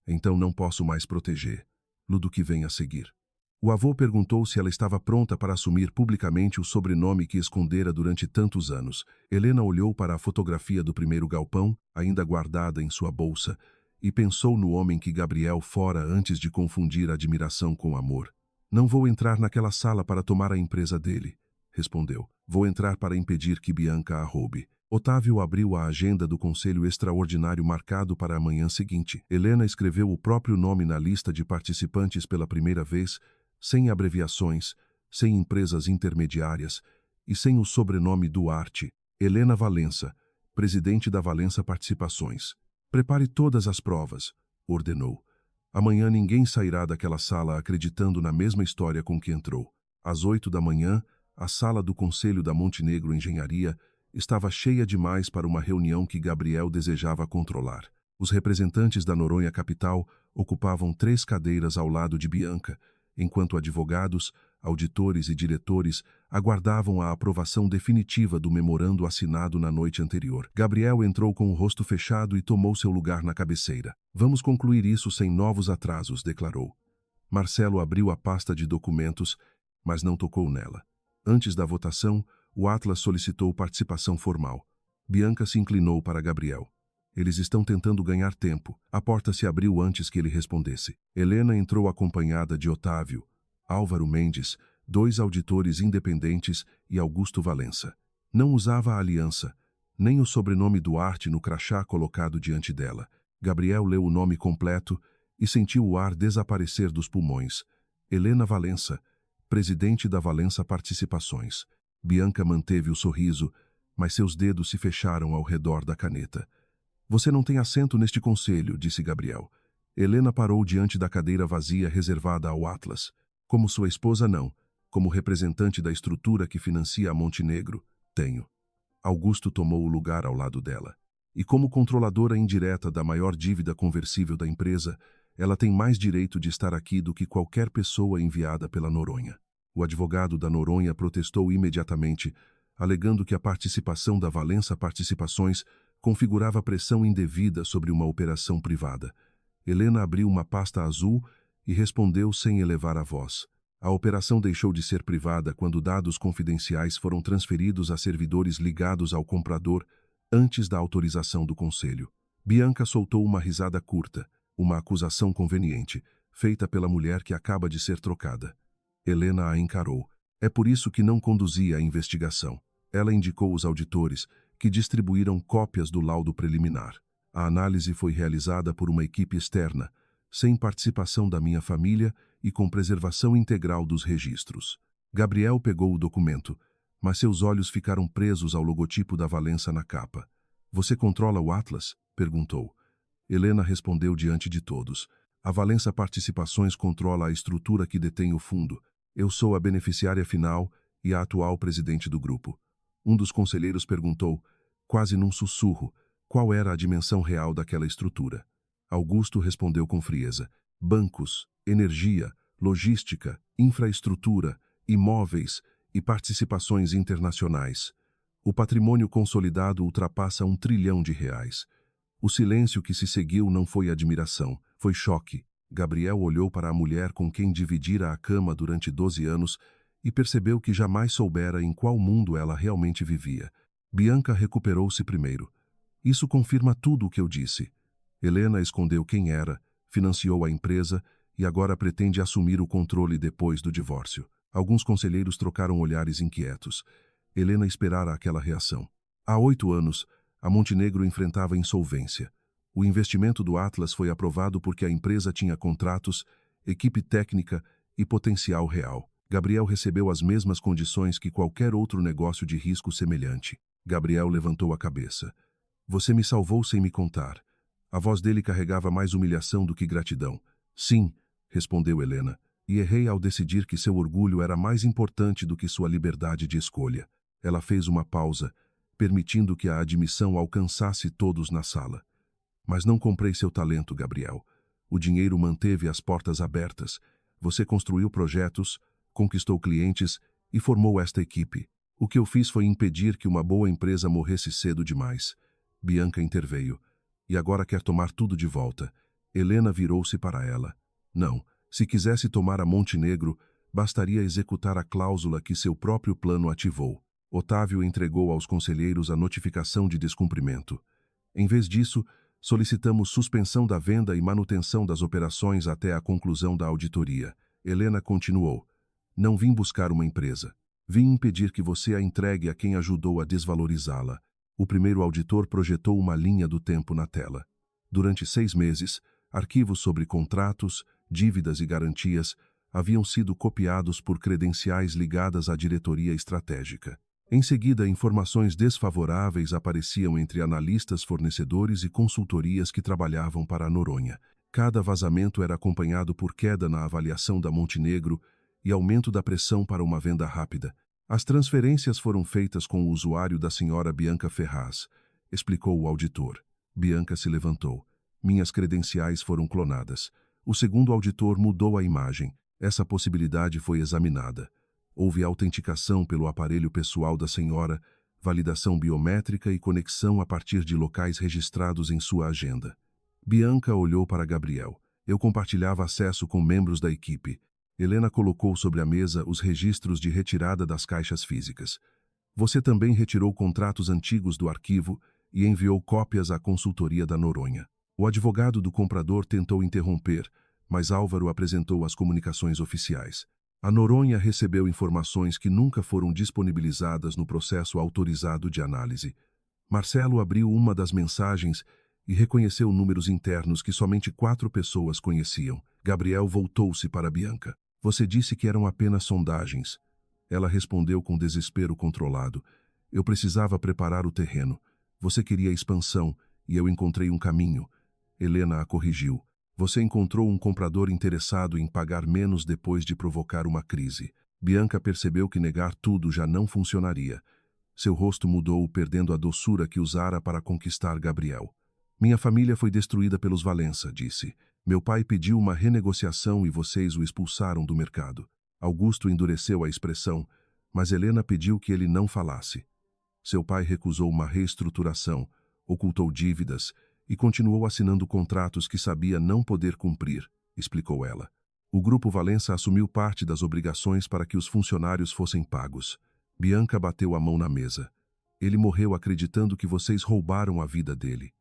Speaker 3: Então não posso mais protegê-lo do que vem a seguir. O avô perguntou se ela estava pronta para assumir publicamente o sobrenome que escondera durante tantos anos. Helena olhou para a fotografia do primeiro galpão, ainda guardada em sua bolsa, e pensou no homem que Gabriel fora antes de confundir admiração com amor. Não vou entrar naquela sala para tomar a empresa dele, respondeu. Vou entrar para impedir que Bianca a roube. Otávio abriu a agenda do conselho extraordinário marcado para a manhã seguinte. Helena escreveu o próprio nome na lista de participantes pela primeira vez, sem abreviações, sem empresas intermediárias e sem o sobrenome Duarte. Helena Valença, presidente da Valença Participações. Prepare todas as provas, ordenou. Amanhã ninguém sairá daquela sala acreditando na mesma história com que entrou. Às 8 da manhã, a sala do Conselho da Montenegro Engenharia estava cheia demais para uma reunião que Gabriel desejava controlar. Os representantes da Noronha Capital ocupavam 3 cadeiras ao lado de Bianca, enquanto advogados, auditores e diretores aguardavam a aprovação definitiva do memorando assinado na noite anterior. Gabriel entrou com o rosto fechado e tomou seu lugar na cabeceira. Vamos concluir isso sem novos atrasos, declarou. Marcelo abriu a pasta de documentos, mas não tocou nela. Antes da votação, o Atlas solicitou participação formal. Bianca se inclinou para Gabriel. Eles estão tentando ganhar tempo. A porta se abriu antes que ele respondesse. Helena entrou acompanhada de Otávio, Álvaro Mendes, 2 auditores independentes e Augusto Valença. Não usava a aliança, nem o sobrenome Duarte no crachá colocado diante dela. Gabriel leu o nome completo e sentiu o ar desaparecer dos pulmões. Helena Valença, presidente da Valença Participações. Bianca manteve o sorriso, mas seus dedos se fecharam ao redor da caneta. Você não tem assento neste conselho, disse Gabriel. Helena parou diante da cadeira vazia reservada ao Atlas. Como sua esposa, não. Como representante da estrutura que financia a Montenegro, tenho. Augusto tomou o lugar ao lado dela. E como controladora indireta da maior dívida conversível da empresa, ela tem mais direito de estar aqui do que qualquer pessoa enviada pela Noronha. O advogado da Noronha protestou imediatamente, alegando que a participação da Valença Participações configurava pressão indevida sobre uma operação privada. Helena abriu uma pasta azul e respondeu sem elevar a voz. A operação deixou de ser privada quando dados confidenciais foram transferidos a servidores ligados ao comprador antes da autorização do conselho. Bianca soltou uma risada curta, uma acusação conveniente, feita pela mulher que acaba de ser trocada. Helena a encarou. É por isso que não conduzia a investigação. Ela indicou os auditores, que distribuíram cópias do laudo preliminar. A análise foi realizada por uma equipe externa, sem participação da minha família e com preservação integral dos registros. Gabriel pegou o documento, mas seus olhos ficaram presos ao logotipo da Valença na capa. Você controla o Atlas? Perguntou. Helena respondeu diante de todos. A Valença Participações controla a estrutura que detém o fundo. Eu sou a beneficiária final e a atual presidente do grupo. Um dos conselheiros perguntou, quase num sussurro, qual era a dimensão real daquela estrutura. Augusto respondeu com frieza. Bancos, energia, logística, infraestrutura, imóveis e participações internacionais. O patrimônio consolidado ultrapassa R$1 trilhão. O silêncio que se seguiu não foi admiração, foi choque. Gabriel olhou para a mulher com quem dividira a cama durante 12 anos e percebeu que jamais soubera em qual mundo ela realmente vivia. Bianca recuperou-se primeiro. Isso confirma tudo o que eu disse. Helena escondeu quem era, financiou a empresa e agora pretende assumir o controle depois do divórcio. Alguns conselheiros trocaram olhares inquietos. Helena esperara aquela reação. Há 8 anos, a Montenegro enfrentava insolvência. O investimento do Atlas foi aprovado porque a empresa tinha contratos, equipe técnica e potencial real. Gabriel recebeu as mesmas condições que qualquer outro negócio de risco semelhante. Gabriel levantou a cabeça. Você me salvou sem me contar. A voz dele carregava mais humilhação do que gratidão. Sim, respondeu Helena, e errei ao decidir que seu orgulho era mais importante do que sua liberdade de escolha. Ela fez uma pausa, permitindo que a admissão alcançasse todos na sala. Mas não comprei seu talento, Gabriel. O dinheiro manteve as portas abertas. Você construiu projetos, conquistou clientes e formou esta equipe. O que eu fiz foi impedir que uma boa empresa morresse cedo demais. Bianca interveio. E agora quer tomar tudo de volta. Helena virou-se para ela. Não, se quisesse tomar a Montenegro, bastaria executar a cláusula que seu próprio plano ativou. Otávio entregou aos conselheiros a notificação de descumprimento. Em vez disso, solicitamos suspensão da venda e manutenção das operações até a conclusão da auditoria. Helena continuou. Não vim buscar uma empresa. Vim impedir que você a entregue a quem ajudou a desvalorizá-la. O primeiro auditor projetou uma linha do tempo na tela. Durante 6 meses, arquivos sobre contratos, dívidas e garantias haviam sido copiados por credenciais ligadas à diretoria estratégica. Em seguida, informações desfavoráveis apareciam entre analistas, fornecedores e consultorias que trabalhavam para a Noronha. Cada vazamento era acompanhado por queda na avaliação da Montenegro e aumento da pressão para uma venda rápida. As transferências foram feitas com o usuário da senhora Bianca Ferraz, explicou o auditor. Bianca se levantou. Minhas credenciais foram clonadas. O segundo auditor mudou a imagem. Essa possibilidade foi examinada. Houve autenticação pelo aparelho pessoal da senhora, validação biométrica e conexão a partir de locais registrados em sua agenda. Bianca olhou para Gabriel. Eu compartilhava acesso com membros da equipe. Helena colocou sobre a mesa os registros de retirada das caixas físicas. Você também retirou contratos antigos do arquivo e enviou cópias à consultoria da Noronha. O advogado do comprador tentou interromper, mas Álvaro apresentou as comunicações oficiais. A Noronha recebeu informações que nunca foram disponibilizadas no processo autorizado de análise. Marcelo abriu uma das mensagens e reconheceu números internos que somente 4 pessoas conheciam. Gabriel voltou-se para Bianca. Você disse que eram apenas sondagens. Ela respondeu com desespero controlado. Eu precisava preparar o terreno. Você queria expansão e eu encontrei um caminho. Helena a corrigiu. Você encontrou um comprador interessado em pagar menos depois de provocar uma crise. Bianca percebeu que negar tudo já não funcionaria. Seu rosto mudou, perdendo a doçura que usara para conquistar Gabriel. Minha família foi destruída pelos Valença, disse. Meu pai pediu uma renegociação e vocês o expulsaram do mercado. Augusto endureceu a expressão, mas Helena pediu que ele não falasse. Seu pai recusou uma reestruturação, ocultou dívidas e continuou assinando contratos que sabia não poder cumprir, explicou ela. O Grupo Valença assumiu parte das obrigações para que os funcionários fossem pagos. Bianca bateu a mão na mesa. Ele morreu acreditando que vocês roubaram a vida dele.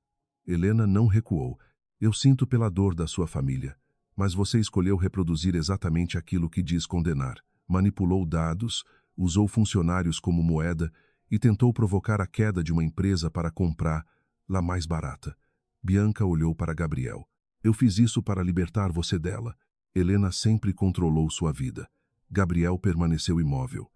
Speaker 3: Helena não recuou. Eu sinto pela dor da sua família. Mas você escolheu reproduzir exatamente aquilo que diz condenar. Manipulou dados, usou funcionários como moeda e tentou provocar a queda de uma empresa para comprá-la mais barata. Bianca olhou para Gabriel. Eu fiz isso para libertar você dela. Helena sempre controlou sua vida. Gabriel permaneceu imóvel.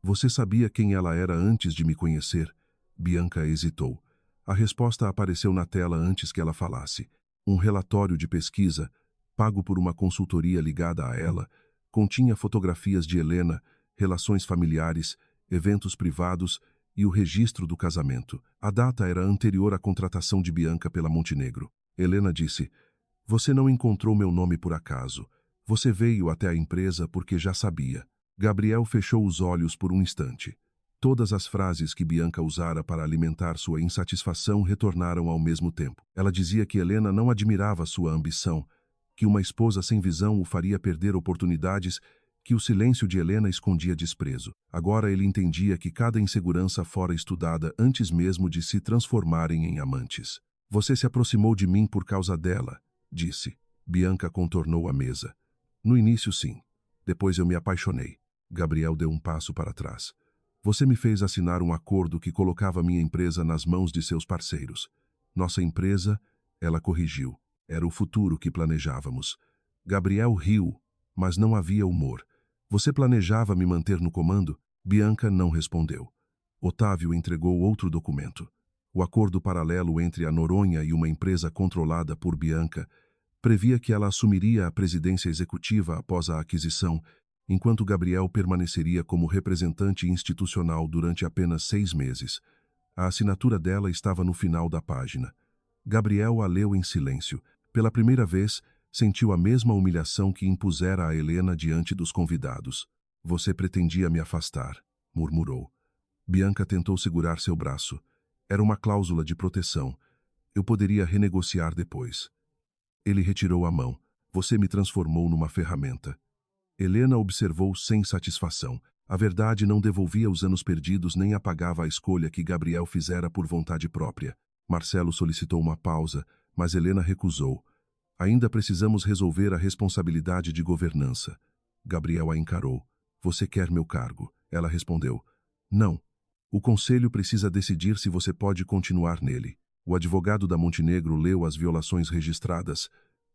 Speaker 3: Você sabia quem ela era antes de me conhecer? Bianca hesitou. A resposta apareceu na tela antes que ela falasse. Um relatório de pesquisa, pago por uma consultoria ligada a ela, continha fotografias de Helena, relações familiares, eventos privados e o registro do casamento. A data era anterior à contratação de Bianca pela Montenegro. Helena disse, você não encontrou meu nome por acaso. Você veio até a empresa porque já sabia. Gabriel fechou os olhos por um instante. Todas as frases que Bianca usara para alimentar sua insatisfação retornaram ao mesmo tempo. Ela dizia que Helena não admirava sua ambição, que uma esposa sem visão o faria perder oportunidades, que o silêncio de Helena escondia desprezo. Agora ele entendia que cada insegurança fora estudada antes mesmo de se transformarem em amantes. Você se aproximou de mim por causa dela, disse. Bianca contornou a mesa. No início, sim. Depois eu me apaixonei. Gabriel deu um passo para trás. Você me fez assinar um acordo que colocava minha empresa nas mãos de seus parceiros. Nossa empresa, ela corrigiu. Era o futuro que planejávamos. Gabriel riu, mas não havia humor. Você planejava me manter no comando? Bianca não respondeu. Otávio entregou outro documento. O acordo paralelo entre a Noronha e uma empresa controlada por Bianca previa que ela assumiria a presidência executiva após a aquisição, enquanto Gabriel permaneceria como representante institucional durante apenas 6 meses. A assinatura dela estava no final da página. Gabriel a leu em silêncio. Pela primeira vez, sentiu a mesma humilhação que impusera a Helena diante dos convidados. Você pretendia me afastar, murmurou. Bianca tentou segurar seu braço. Era uma cláusula de proteção. Eu poderia renegociar depois. Ele retirou a mão. Você me transformou numa ferramenta. Helena observou sem satisfação. A verdade não devolvia os anos perdidos nem apagava a escolha que Gabriel fizera por vontade própria. Marcelo solicitou uma pausa, mas Helena recusou. Ainda precisamos resolver a responsabilidade de governança. Gabriel a encarou. Você quer meu cargo? Ela respondeu. Não. O conselho precisa decidir se você pode continuar nele. O advogado da Montenegro leu as violações registradas.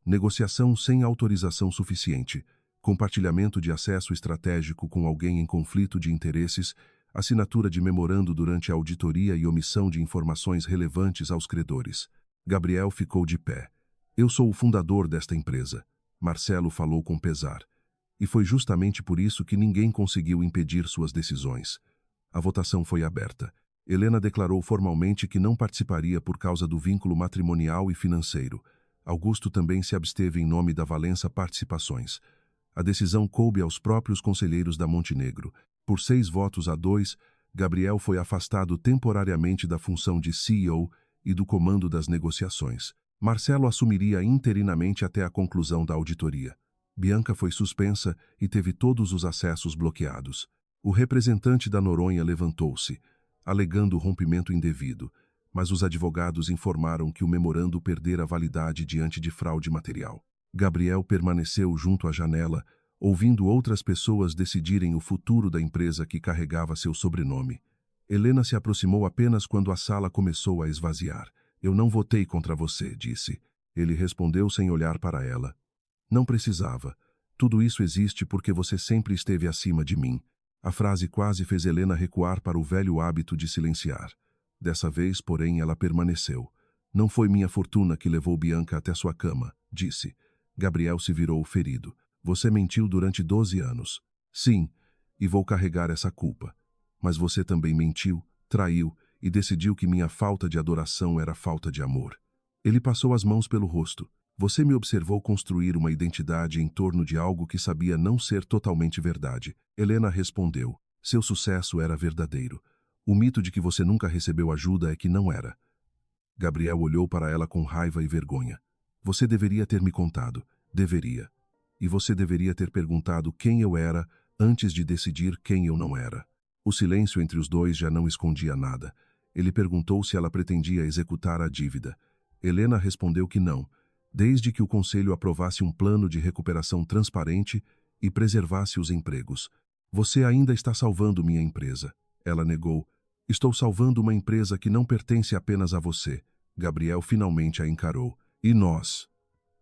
Speaker 3: Negociação sem autorização suficiente. Compartilhamento de acesso estratégico com alguém em conflito de interesses, assinatura de memorando durante a auditoria e omissão de informações relevantes aos credores. Gabriel ficou de pé. Eu sou o fundador desta empresa. Marcelo falou com pesar. E foi justamente por isso que ninguém conseguiu impedir suas decisões. A votação foi aberta. Helena declarou formalmente que não participaria por causa do vínculo matrimonial e financeiro. Augusto também se absteve em nome da Valença Participações. A decisão coube aos próprios conselheiros da Montenegro. Por 6-2, Gabriel foi afastado temporariamente da função de CEO e do comando das negociações. Marcelo assumiria interinamente até a conclusão da auditoria. Bianca foi suspensa e teve todos os acessos bloqueados. O representante da Noronha levantou-se, alegando rompimento indevido, mas os advogados informaram que o memorando perdera validade diante de fraude material. Gabriel permaneceu junto à janela, ouvindo outras pessoas decidirem o futuro da empresa que carregava seu sobrenome. Helena se aproximou apenas quando a sala começou a esvaziar. Eu não votei contra você, disse. Ele respondeu sem olhar para ela. Não precisava. Tudo isso existe porque você sempre esteve acima de mim. A frase quase fez Helena recuar para o velho hábito de silenciar. Dessa vez, porém, ela permaneceu. Não foi minha fortuna que levou Bianca até sua cama, disse. Gabriel se virou ferido. Você mentiu durante 12 anos. Sim, e vou carregar essa culpa. Mas você também mentiu, traiu e decidiu que minha falta de adoração era falta de amor. Ele passou as mãos pelo rosto. Você me observou construir uma identidade em torno de algo que sabia não ser totalmente verdade. Helena respondeu. Seu sucesso era verdadeiro. O mito de que você nunca recebeu ajuda é que não era. Gabriel olhou para ela com raiva e vergonha. Você deveria ter me contado. Deveria. E você deveria ter perguntado quem eu era antes de decidir quem eu não era. O silêncio entre os dois já não escondia nada. Ele perguntou se ela pretendia executar a dívida. Helena respondeu que não, desde que o conselho aprovasse um plano de recuperação transparente e preservasse os empregos. Você ainda está salvando minha empresa. Ela negou. Estou salvando uma empresa que não pertence apenas a você. Gabriel finalmente a encarou. E nós?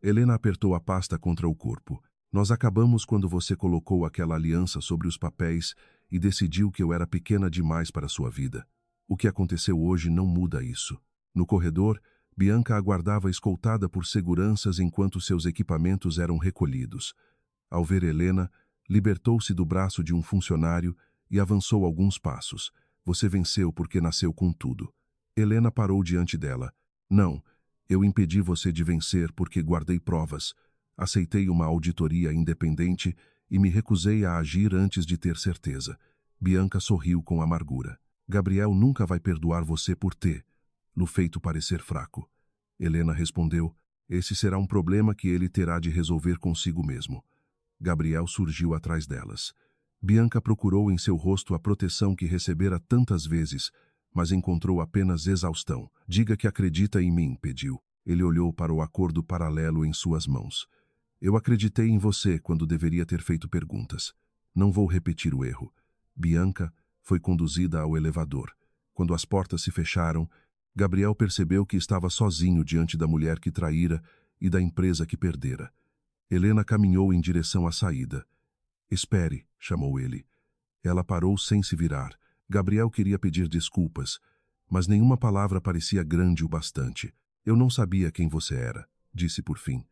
Speaker 3: Helena apertou a pasta contra o corpo. Nós acabamos quando você colocou aquela aliança sobre os papéis e decidiu que eu era pequena demais para sua vida. O que aconteceu hoje não muda isso. No corredor, Bianca aguardava escoltada por seguranças enquanto seus equipamentos eram recolhidos. Ao ver Helena, libertou-se do braço de um funcionário e avançou alguns passos. Você venceu porque nasceu com tudo. Helena parou diante dela. Não, eu impedi você de vencer porque guardei provas. Aceitei uma auditoria independente e me recusei a agir antes de ter certeza. Bianca sorriu com amargura. Gabriel nunca vai perdoar você por ter no feito parecer fraco. Helena respondeu, esse será um problema que ele terá de resolver consigo mesmo. Gabriel surgiu atrás delas. Bianca procurou em seu rosto a proteção que recebera tantas vezes, mas encontrou apenas exaustão. Diga que acredita em mim, pediu. Ele olhou para o acordo paralelo em suas mãos. Eu acreditei em você quando deveria ter feito perguntas. Não vou repetir o erro. Bianca foi conduzida ao elevador. Quando as portas se fecharam, Gabriel percebeu que estava sozinho diante da mulher que traíra e da empresa que perdera. Helena caminhou em direção à saída. Espere, chamou ele. Ela parou sem se virar. Gabriel queria pedir desculpas, mas nenhuma palavra parecia grande o bastante. Eu não sabia quem você era, disse por fim.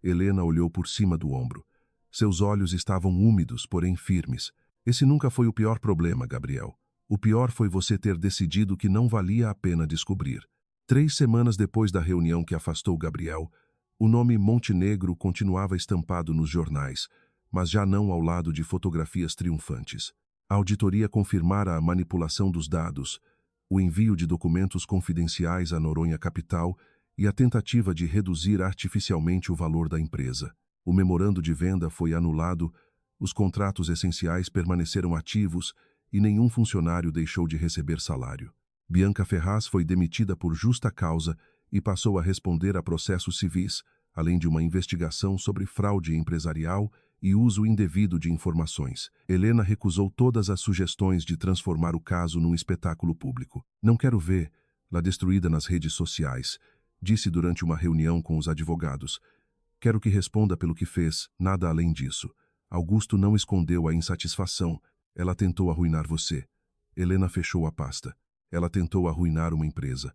Speaker 3: Helena olhou por cima do ombro. Seus olhos estavam úmidos, porém firmes. Esse nunca foi o pior problema, Gabriel. O pior foi você ter decidido que não valia a pena descobrir. 3 semanas depois da reunião que afastou Gabriel, o nome Montenegro continuava estampado nos jornais, mas já não ao lado de fotografias triunfantes. A auditoria confirmara a manipulação dos dados, o envio de documentos confidenciais à Noronha Capital e a tentativa de reduzir artificialmente o valor da empresa. O memorando de venda foi anulado, os contratos essenciais permaneceram ativos e nenhum funcionário deixou de receber salário. Bianca Ferraz foi demitida por justa causa e passou a responder a processos civis, além de uma investigação sobre fraude empresarial e uso indevido de informações. Helena recusou todas as sugestões de transformar o caso num espetáculo público. Não quero vê-la destruída nas redes sociais, disse durante uma reunião com os advogados. Quero que responda pelo que fez, nada além disso. Augusto não escondeu a insatisfação. Ela tentou arruinar você. Helena fechou a pasta. Ela tentou arruinar uma empresa.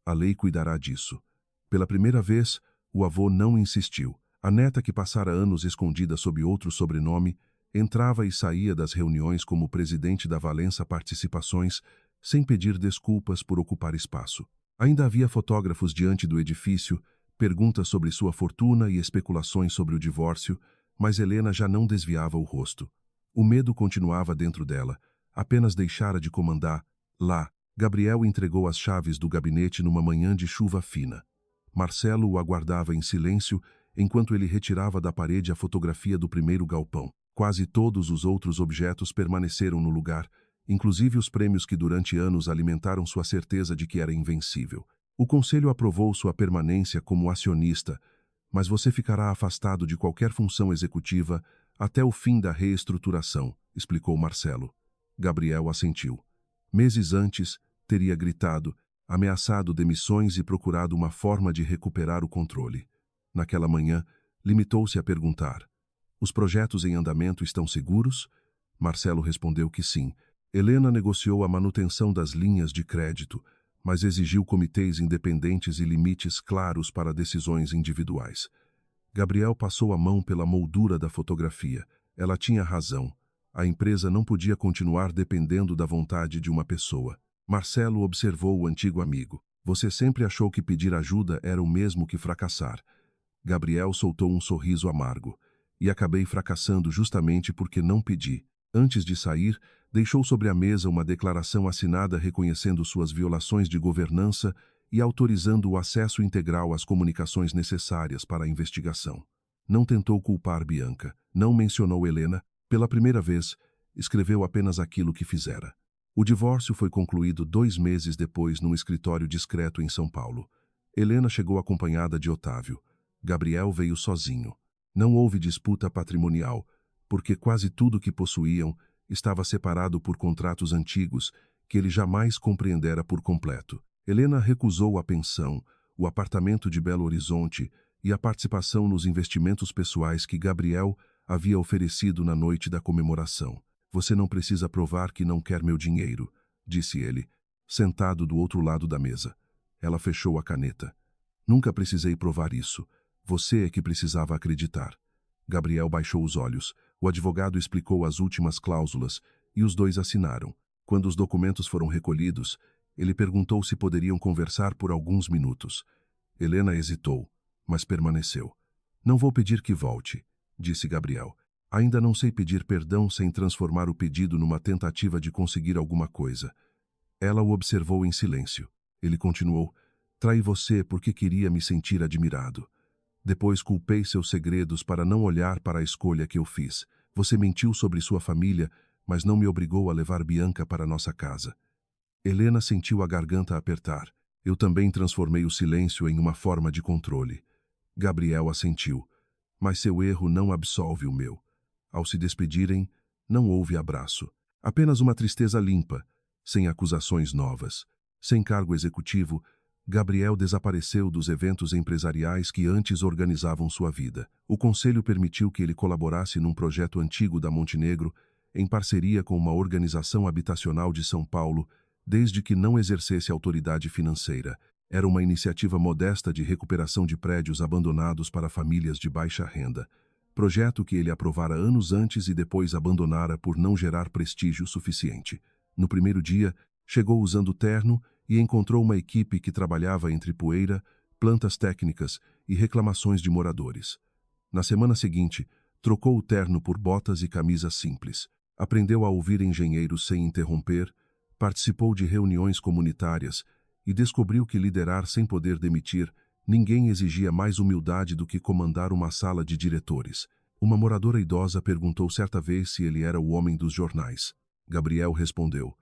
Speaker 3: A lei cuidará disso. Pela primeira vez, o avô não insistiu. A neta, que passara anos escondida sob outro sobrenome, entrava e saía das reuniões como presidente da Valença Participações, sem pedir desculpas por ocupar espaço. Ainda havia fotógrafos diante do edifício, perguntas sobre sua fortuna e especulações sobre o divórcio, mas Helena já não desviava o rosto. O medo continuava dentro dela, apenas deixara de comandar. Lá, Gabriel entregou as chaves do gabinete numa manhã de chuva fina. Marcelo o aguardava em silêncio enquanto ele retirava da parede a fotografia do primeiro galpão. Quase todos os outros objetos permaneceram no lugar, inclusive os prêmios que durante anos alimentaram sua certeza de que era invencível. O conselho aprovou sua permanência como acionista, mas você ficará afastado de qualquer função executiva até o fim da reestruturação, explicou Marcelo. Gabriel assentiu. Meses antes, teria gritado, ameaçado demissões e procurado uma forma de recuperar o controle. Naquela manhã, limitou-se a perguntar: os projetos em andamento estão seguros? Marcelo respondeu que sim. Helena negociou a manutenção das linhas de crédito, mas exigiu comitês independentes e limites claros para decisões individuais. Gabriel passou a mão pela moldura da fotografia. Ela tinha razão. A empresa não podia continuar dependendo da vontade de uma pessoa. Marcelo observou o antigo amigo. Você sempre achou que pedir ajuda era o mesmo que fracassar. Gabriel soltou um sorriso amargo. E acabei fracassando justamente porque não pedi. Antes de sair, deixou sobre a mesa uma declaração assinada reconhecendo suas violações de governança e autorizando o acesso integral às comunicações necessárias para a investigação. Não tentou culpar Bianca, não mencionou Helena, pela primeira vez, escreveu apenas aquilo que fizera. O divórcio foi concluído 2 meses depois num escritório discreto em São Paulo. Helena chegou acompanhada de Otávio. Gabriel veio sozinho. Não houve disputa patrimonial, porque quase tudo que possuíam estava separado por contratos antigos que ele jamais compreendera por completo. Helena recusou a pensão, o apartamento de Belo Horizonte e a participação nos investimentos pessoais que Gabriel havia oferecido na noite da comemoração. Você não precisa provar que não quer meu dinheiro, disse ele, sentado do outro lado da mesa. Ela fechou a caneta. Nunca precisei provar isso. Você é que precisava acreditar. Gabriel baixou os olhos. O advogado explicou as últimas cláusulas e os dois assinaram. Quando os documentos foram recolhidos, ele perguntou se poderiam conversar por alguns minutos. Helena hesitou, mas permaneceu. Não vou pedir que volte, disse Gabriel. Ainda não sei pedir perdão sem transformar o pedido numa tentativa de conseguir alguma coisa. Ela o observou em silêncio. Ele continuou. Traí você porque queria me sentir admirado. Depois culpei seus segredos para não olhar para a escolha que eu fiz. Você mentiu sobre sua família, mas não me obrigou a levar Bianca para nossa casa. Helena sentiu a garganta apertar. Eu também transformei o silêncio em uma forma de controle. Gabriel assentiu. Mas seu erro não absolve o meu. Ao se despedirem, não houve abraço. Apenas uma tristeza limpa, sem acusações novas. Sem cargo executivo, Gabriel desapareceu dos eventos empresariais que antes organizavam sua vida. O conselho permitiu que ele colaborasse num projeto antigo da Montenegro, em parceria com uma organização habitacional de São Paulo, desde que não exercesse autoridade financeira. Era uma iniciativa modesta de recuperação de prédios abandonados para famílias de baixa renda. Projeto que ele aprovara anos antes e depois abandonara por não gerar prestígio suficiente. No primeiro dia, chegou usando terno e encontrou uma equipe que trabalhava entre poeira, plantas técnicas e reclamações de moradores. Na semana seguinte, trocou o terno por botas e camisa simples. Aprendeu a ouvir engenheiros sem interromper, participou de reuniões comunitárias e descobriu que liderar sem poder demitir ninguém exigia mais humildade do que comandar uma sala de diretores. Uma moradora idosa perguntou certa vez se ele era o homem dos jornais. Gabriel respondeu: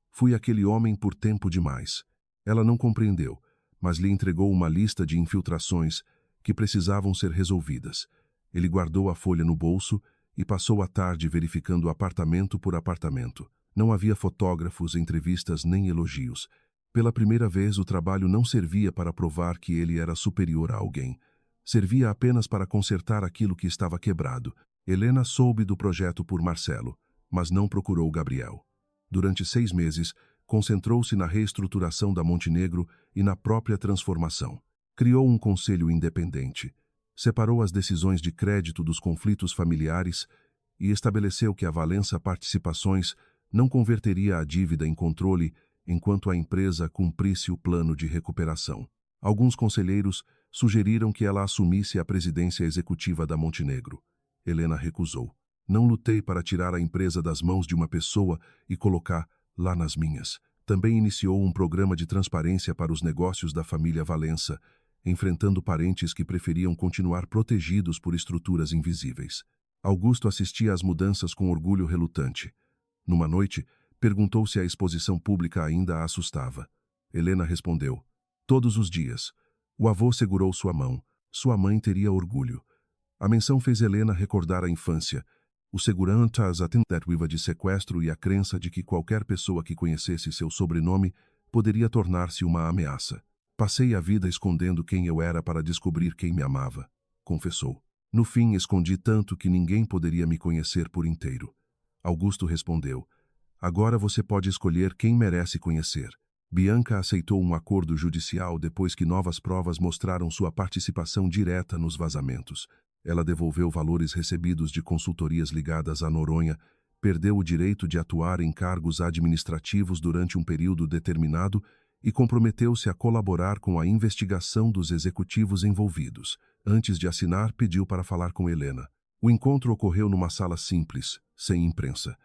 Speaker 3: fui aquele homem por tempo demais. Ela não compreendeu, mas lhe entregou uma lista de infiltrações que precisavam ser resolvidas. Ele guardou a folha no bolso e passou a tarde verificando apartamento por apartamento. Não havia fotógrafos, entrevistas nem elogios. Pela primeira vez, o trabalho não servia para provar que ele era superior a alguém. Servia apenas para consertar aquilo que estava quebrado. Helena soube do projeto por Marcelo, mas não procurou Gabriel. Durante 6 meses, concentrou-se na reestruturação da Montenegro e na própria transformação. Criou um conselho independente, separou as decisões de crédito dos conflitos familiares e estabeleceu que a Valença Participações não converteria a dívida em controle enquanto a empresa cumprisse o plano de recuperação. Alguns conselheiros sugeriram que ela assumisse a presidência executiva da Montenegro. Helena recusou. Não lutei para tirar a empresa das mãos de uma pessoa e colocar lá nas minhas. Também iniciou um programa de transparência para os negócios da família Valença, enfrentando parentes que preferiam continuar protegidos por estruturas invisíveis. Augusto assistia às mudanças com orgulho relutante. Numa noite, perguntou se a exposição pública ainda a assustava. Helena respondeu: todos os dias. O avô segurou sua mão. Sua mãe teria orgulho. A menção fez Helena recordar a infância, o seguranças tentativa de sequestro e a crença de que qualquer pessoa que conhecesse seu sobrenome poderia tornar-se uma ameaça. Passei a vida escondendo quem eu era para descobrir quem me amava, confessou. No fim, escondi tanto que ninguém poderia me conhecer por inteiro. Augusto respondeu: agora você pode escolher quem merece conhecer. Bianca aceitou um acordo judicial depois que novas provas mostraram sua participação direta nos vazamentos. Ela devolveu valores recebidos de consultorias ligadas a Noronha, perdeu o direito de atuar em cargos administrativos durante um período determinado e comprometeu-se a colaborar com a investigação dos executivos envolvidos. Antes de assinar, pediu para falar com Helena. O encontro ocorreu numa sala simples, sem imprensa.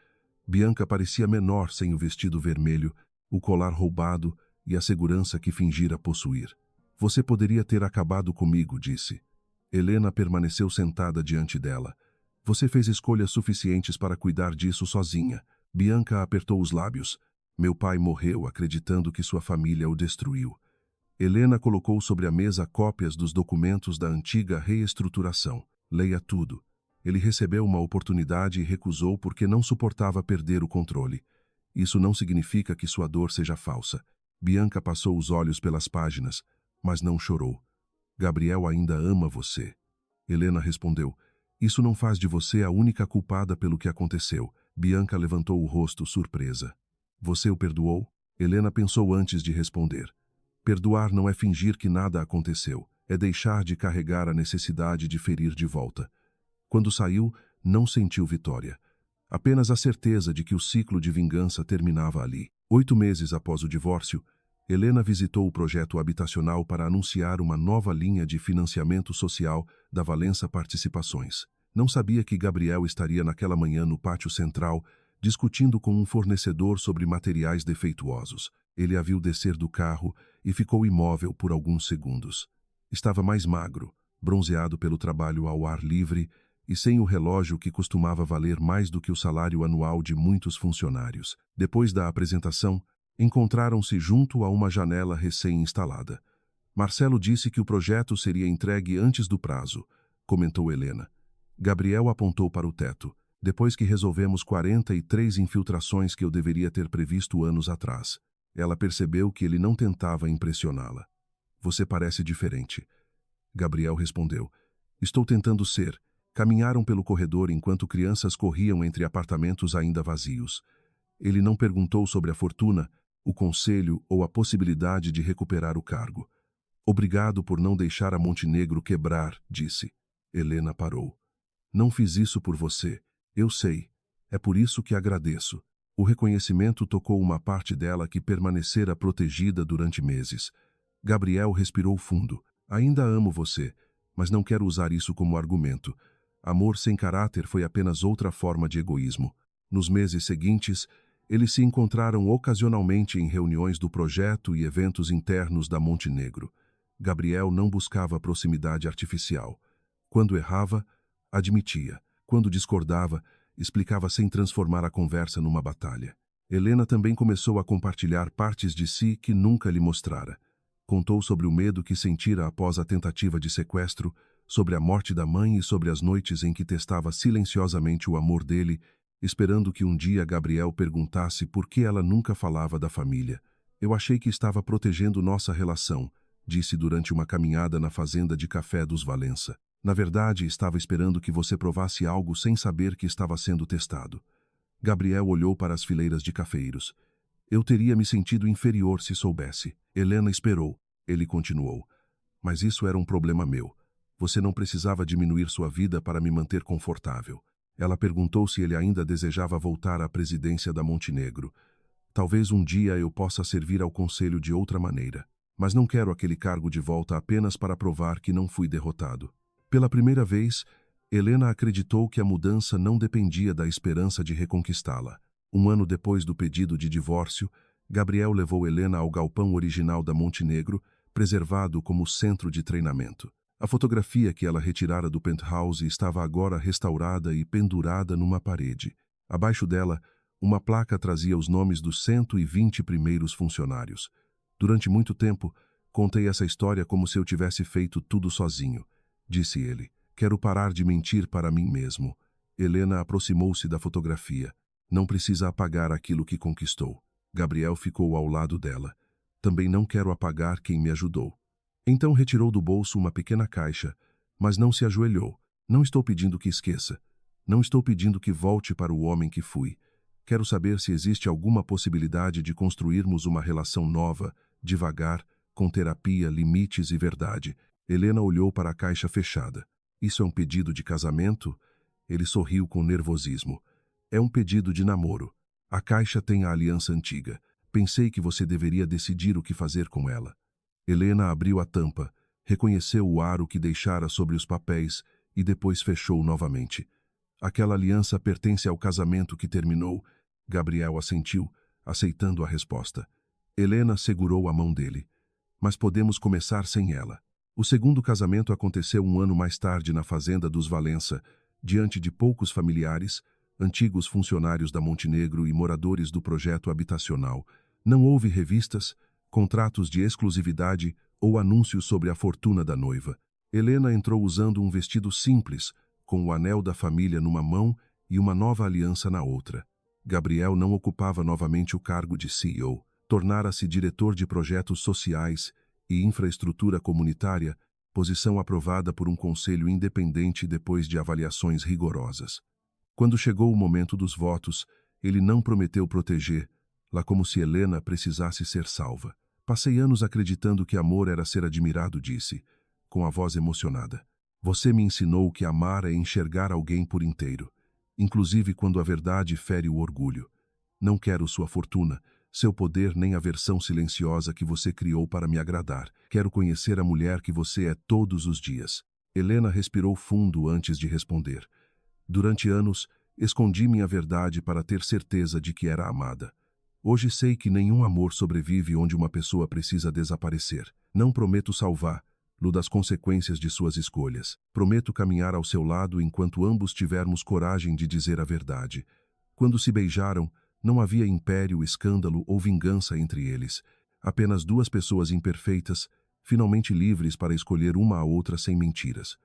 Speaker 3: Bianca parecia menor sem o vestido vermelho, o colar roubado e a segurança que fingira possuir. Você poderia ter acabado comigo, disse. Helena permaneceu sentada diante dela. Você fez escolhas suficientes para cuidar disso sozinha. Bianca apertou os lábios. Meu pai morreu acreditando que sua família o destruiu. Helena colocou sobre a mesa cópias dos documentos da antiga reestruturação. Leia tudo. Ele recebeu uma oportunidade e recusou porque não suportava perder o controle. Isso não significa que sua dor seja falsa. Bianca passou os olhos pelas páginas, mas não chorou. Gabriel ainda ama você. Helena respondeu. Isso não faz de você a única culpada pelo que aconteceu. Bianca levantou o rosto, surpresa. Você o perdoou? Helena pensou antes de responder. Perdoar não é fingir que nada aconteceu. É deixar de carregar a necessidade de ferir de volta. Quando saiu, não sentiu vitória. Apenas a certeza de que o ciclo de vingança terminava ali. 8 meses após o divórcio, Helena visitou o projeto habitacional para anunciar uma nova linha de financiamento social da Valença Participações. Não sabia que Gabriel estaria naquela manhã no pátio central, discutindo com um fornecedor sobre materiais defeituosos. Ele a viu descer do carro e ficou imóvel por alguns segundos. Estava mais magro, bronzeado pelo trabalho ao ar livre e sem o relógio que costumava valer mais do que o salário anual de muitos funcionários. Depois da apresentação, encontraram-se junto a uma janela recém-instalada. Marcelo disse que o projeto seria entregue antes do prazo, comentou Helena. Gabriel apontou para o teto. Depois que resolvemos 43 infiltrações que eu deveria ter previsto anos atrás. Ela percebeu que ele não tentava impressioná-la. Você parece diferente. Gabriel respondeu. Estou tentando ser. Caminharam pelo corredor enquanto crianças corriam entre apartamentos ainda vazios. Ele não perguntou sobre a fortuna, o conselho ou a possibilidade de recuperar o cargo. Obrigado por não deixar a Montenegro quebrar, disse. Helena parou. Não fiz isso por você. Eu sei. É por isso que agradeço. O reconhecimento tocou uma parte dela que permanecera protegida durante meses. Gabriel respirou fundo. Ainda amo você, mas não quero usar isso como argumento. Amor sem caráter foi apenas outra forma de egoísmo. Nos meses seguintes, eles se encontraram ocasionalmente em reuniões do projeto e eventos internos da Montenegro. Gabriel não buscava proximidade artificial. Quando errava, admitia. Quando discordava, explicava sem transformar a conversa numa batalha. Helena também começou a compartilhar partes de si que nunca lhe mostrara. Contou sobre o medo que sentira após a tentativa de sequestro, sobre a morte da mãe e sobre as noites em que testava silenciosamente o amor dele, esperando que um dia Gabriel perguntasse por que ela nunca falava da família. Eu achei que estava protegendo nossa relação, disse durante uma caminhada na fazenda de café dos Valença. Na verdade, estava esperando que você provasse algo sem saber que estava sendo testado. Gabriel olhou para as fileiras de cafeeiros. Eu teria me sentido inferior se soubesse. Helena esperou. Ele continuou. Mas isso era um problema meu. Você não precisava diminuir sua vida para me manter confortável. Ela perguntou se ele ainda desejava voltar à presidência da Montenegro. Talvez um dia eu possa servir ao conselho de outra maneira. Mas não quero aquele cargo de volta apenas para provar que não fui derrotado. Pela primeira vez, Helena acreditou que a mudança não dependia da esperança de reconquistá-la. Um ano depois do pedido de divórcio, Gabriel levou Helena ao galpão original da Montenegro, preservado como centro de treinamento. A fotografia que ela retirara do penthouse estava agora restaurada e pendurada numa parede. Abaixo dela, uma placa trazia os nomes dos 120 primeiros funcionários. Durante muito tempo, contei essa história como se eu tivesse feito tudo sozinho, disse ele. Quero parar de mentir para mim mesmo. Helena aproximou-se da fotografia. Não precisa apagar aquilo que conquistou. Gabriel ficou ao lado dela. Também não quero apagar quem me ajudou. Então retirou do bolso uma pequena caixa, mas não se ajoelhou. Não estou pedindo que esqueça. Não estou pedindo que volte para o homem que fui. Quero saber se existe alguma possibilidade de construirmos uma relação nova, devagar, com terapia, limites e verdade. Helena olhou para a caixa fechada. Isso é um pedido de casamento? Ele sorriu com nervosismo. É um pedido de namoro. A caixa tem a aliança antiga. Pensei que você deveria decidir o que fazer com ela. Helena abriu a tampa, reconheceu o aro que deixara sobre os papéis e depois fechou novamente. Aquela aliança pertence ao casamento que terminou. Gabriel assentiu, aceitando a resposta. Helena segurou a mão dele. Mas podemos começar sem ela. O segundo casamento aconteceu um ano mais tarde na fazenda dos Valença, diante de poucos familiares, antigos funcionários da Montenegro e moradores do projeto habitacional. Não houve revistas, contratos de exclusividade ou anúncios sobre a fortuna da noiva. Helena entrou usando um vestido simples, com o anel da família numa mão e uma nova aliança na outra. Gabriel não ocupava novamente o cargo de CEO. Tornara-se diretor de projetos sociais e infraestrutura comunitária, posição aprovada por um conselho independente depois de avaliações rigorosas. Quando chegou o momento dos votos, ele não prometeu proteger-la como se Helena precisasse ser salva. Passei anos acreditando que amor era ser admirado, disse, com a voz emocionada. Você me ensinou que amar é enxergar alguém por inteiro, inclusive quando a verdade fere o orgulho. Não quero sua fortuna, seu poder nem a versão silenciosa que você criou para me agradar. Quero conhecer a mulher que você é todos os dias. Helena respirou fundo antes de responder. Durante anos, escondi minha verdade para ter certeza de que era amada. Hoje sei que nenhum amor sobrevive onde uma pessoa precisa desaparecer. Não prometo salvá-lo das consequências de suas escolhas. Prometo caminhar ao seu lado enquanto ambos tivermos coragem de dizer a verdade. Quando se beijaram, não havia império, escândalo ou vingança entre eles. Apenas duas pessoas imperfeitas, finalmente livres para escolher uma a outra sem mentiras.